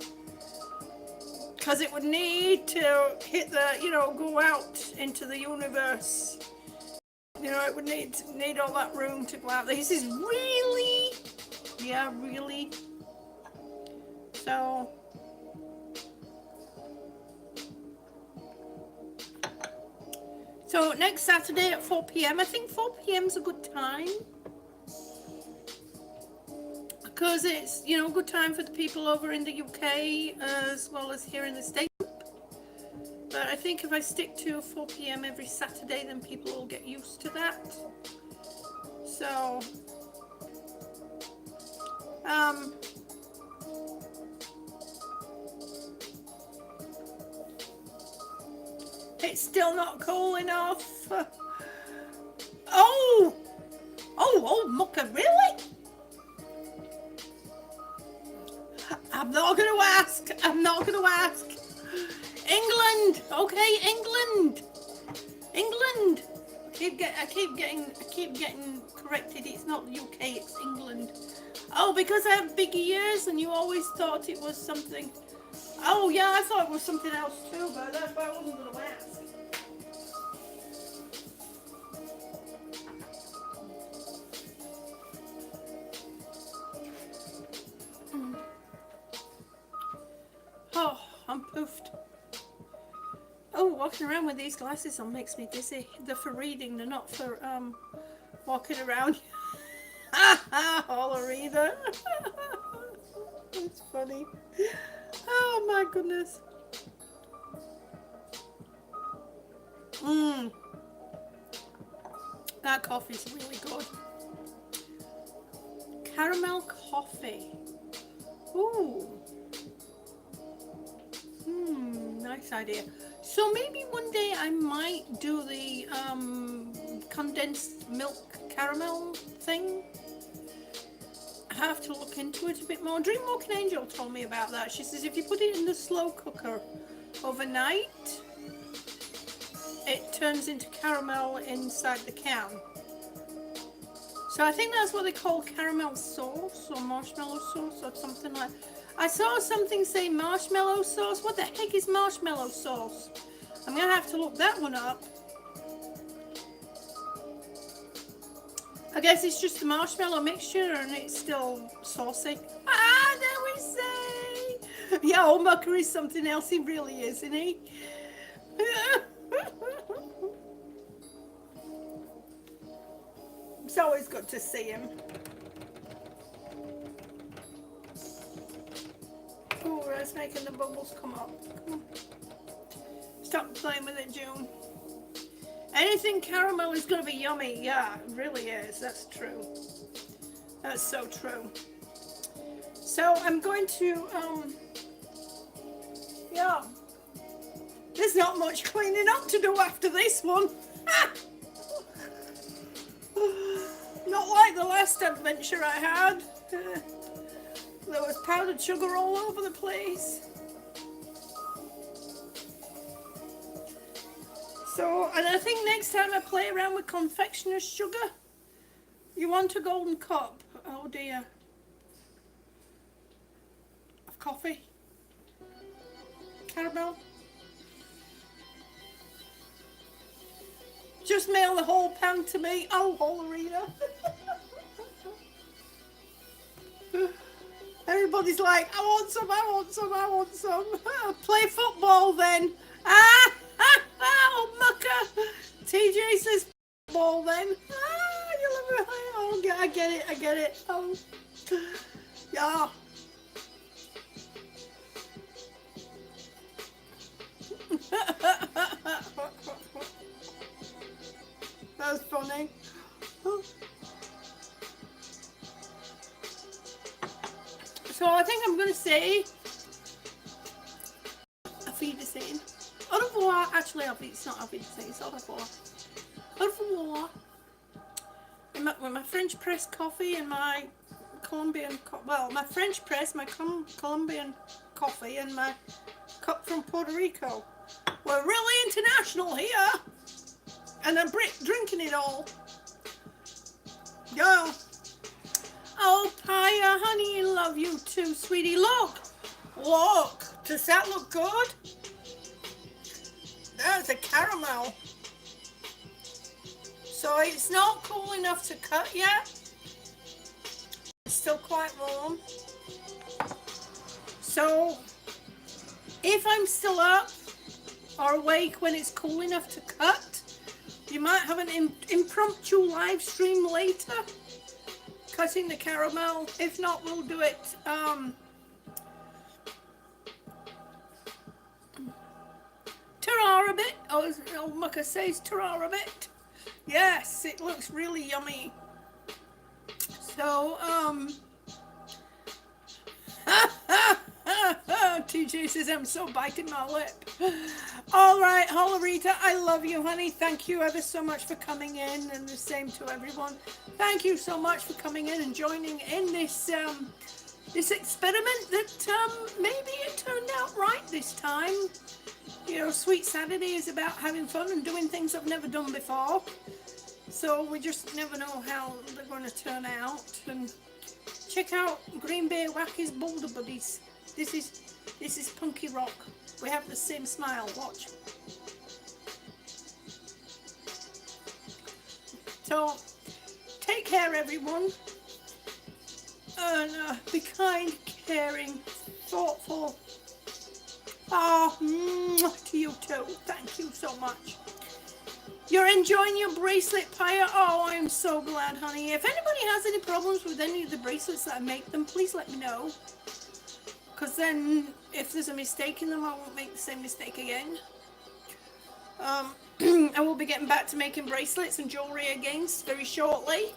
A: Because it would need to hit the, go out into the universe. It would need all that room to go out. This is really, yeah, really. So next Saturday at 4 p.m. I think 4 p.m. is a good time. Because it's, a good time for the people over in the UK as well as here in the States. But I think if I stick to 4 p.m. every Saturday, then people will get used to that. So, it's still not cool enough. Oh, mucker, really? I'm not going to ask. England, okay, England. I keep getting corrected. It's not the UK, it's England. Oh, because I have big ears, and you always thought it was something. Oh yeah, I thought it was something else too, but that's why I wasn't going to ask. Oh, I'm poofed. Oh, walking around with these glasses on makes me dizzy. They're for reading, they're not for walking around. Holarita. It's funny. Oh my goodness. That coffee's really good. Caramel coffee. Ooh. Nice idea. So maybe one day I might do the condensed milk caramel thing. I have to look into it a bit more. Dreamwalking Angel told me about that. She says if you put it in the slow cooker overnight, it turns into caramel inside the can. So I think that's what they call caramel sauce or marshmallow sauce or something like that. I saw something say marshmallow sauce. What the heck is marshmallow sauce? I'm going to have to look that one up. I guess it's just a marshmallow mixture and it's still saucy. Ah, there we say. Yeah, old mucker is something else. He really is, isn't he? It's always good to see him. Oh, it's making the bubbles come up. Come on. Stop playing with it, June. Anything caramel is going to be yummy. Yeah, it really is. That's true. That's so true. So I'm going to, There's not much cleaning up to do after this one. Not like the last adventure I had. There was powdered sugar all over the place. So, and I think next time I play around with confectioner's sugar, you want a golden cup, oh dear, of coffee, caramel. Just mail the whole pan to me. Oh, Holarita. Everybody's like, I want some, I want some, I want some. Play football then. Oh, mucker. TJ says football then. You love it. Oh, I get it, I get it. Oh, yeah. That's funny. So I think I'm going to say a feed the same. Au revoir. Actually, it's not a feed the same. It's au revoir. Au revoir. With my French press coffee and my Colombian, my French press, my Colombian coffee and my cup from Puerto Rico. We're really international here. And I'm drinking it all. Go. Oh, Paya, honey, I love you too, sweetie. Look. Does that look good? That's a caramel. So it's not cool enough to cut yet. It's still quite warm. So if I'm still up or awake when it's cool enough to cut, you might have an impromptu live stream later, cutting the caramel. If not, we'll do it tarara a bit. Oh, Mucker says tarara a bit. Yes, it looks really yummy. So, TJ says I'm so biting my lip. All right, Holarita, I love you, honey. Thank you ever so much for coming in, and the same to everyone. Thank you so much for coming in and joining in this this experiment that maybe it turned out right this time. You know, Sweet Saturday is about having fun and doing things I've never done before. So we just never know how they're going to turn out. And check out Green Bay Wacky's Boulder Buddies. This is Punky Rock. We have the same smile. Watch. So take care, everyone. And be kind, caring, thoughtful. Oh, to you too. Thank you so much. You're enjoying your bracelet, Paya? Oh, I'm so glad, honey. If anybody has any problems with any of the bracelets that I make them, please let me know. Because then, if there's a mistake in them, I won't make the same mistake again. I will be getting back to making bracelets and jewellery again very shortly.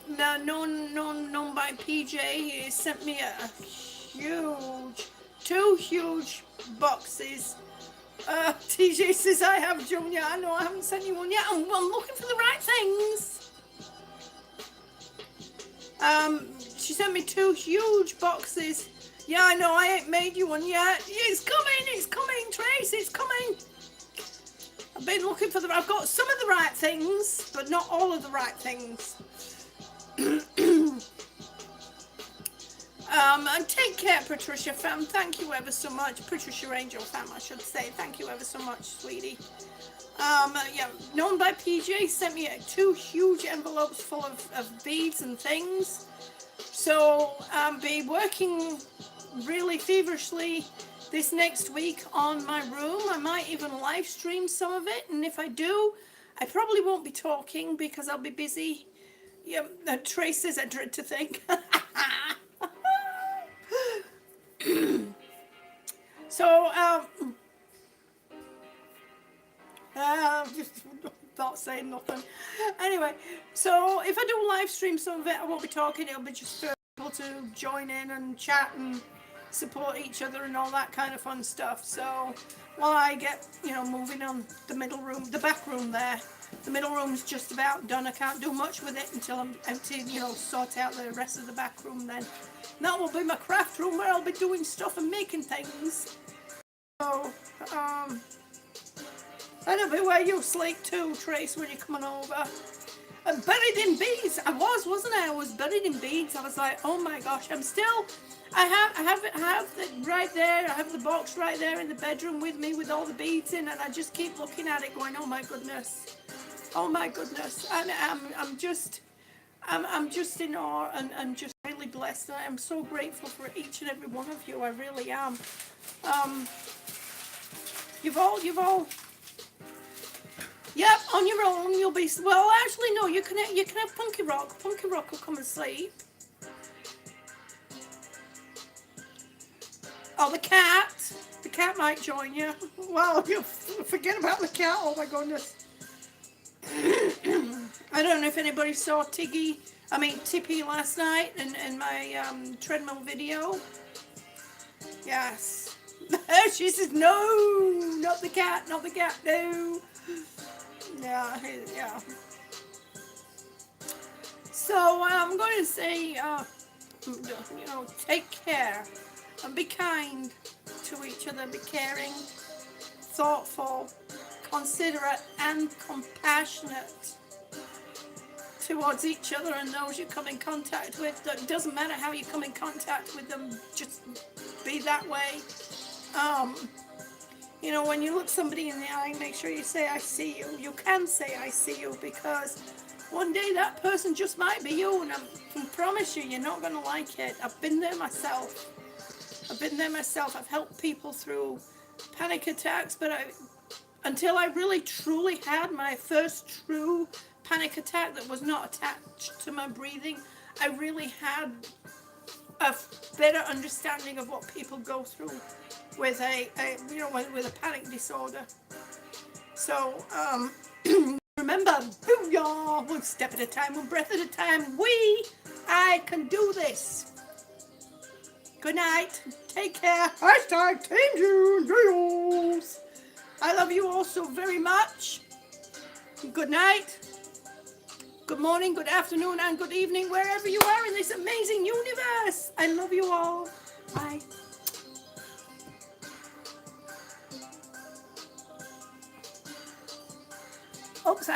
A: Now, known by PJ, he sent me two huge boxes. TJ says I have Junior. I know I haven't sent you one yet. I'm looking for the right things. She sent me two huge boxes. Yeah, I know I ain't made you one yet. It's coming, Trace, it's coming. I've been looking for I've got some of the right things, but not all of the right things. And take care, Patricia fam. Thank you ever so much. Patricia Angel fam, I should say. Thank you ever so much, sweetie. Yeah, known by PJ, sent me two huge envelopes full of beads and things. So I'll be working really feverishly this next week on my room. I might even live stream some of it, and if I do, I probably won't be talking because I'll be busy. Yeah, Trace says I dread to think. So, just not saying nothing. Anyway, so if I do live stream some of it, I won't be talking. It'll be just for people to join in and chat and support each other and all that kind of fun stuff. So while I get, moving on the middle room, the back room there, the middle room's just about done. I can't do much with it until I'm empty, sort out the rest of the back room then. That will be my craft room where I'll be doing stuff and making things. So, that'll be where you sleep too, Trace, when you're coming over. And buried in beads. Wasn't I? I was buried in beads. I was like, oh my gosh, I have it right there. I have the box right there in the bedroom with me with all the beads in, and I just keep looking at it going, oh my goodness. Oh my goodness. And I'm just in awe and just really blessed. And I am so grateful for each and every one of you. I really am. You've all yep, on your own you'll be, well actually no, you can have Punky Rock. Punky Rock will come and sleep. Oh, the cat might join you. Well, you forget about the cat. Oh my goodness. I don't know if anybody saw Tippy last night in my treadmill video. Yes. She says, no, not the cat, no. Yeah. So I'm going to say, take care and be kind to each other. Be caring, thoughtful, considerate, and compassionate towards each other and those you come in contact with. It doesn't matter how you come in contact with them, just be that way. When you look somebody in the eye, make sure you say, I see you. You can say, I see you, because one day that person just might be you, and I can promise you, you're not going to like it. I've been there myself. I've helped people through panic attacks, but until I really truly had my first true panic attack that was not attached to my breathing, I really had a better understanding of what people go through with with a panic disorder. So remember, booyah, one step at a time, one breath at a time. I can do this. Good night. Take care. Hashtag Team June. I love you all so very much. Good night. Good morning, good afternoon, and good evening, wherever you are in this amazing universe. I love you all. Bye. Oops.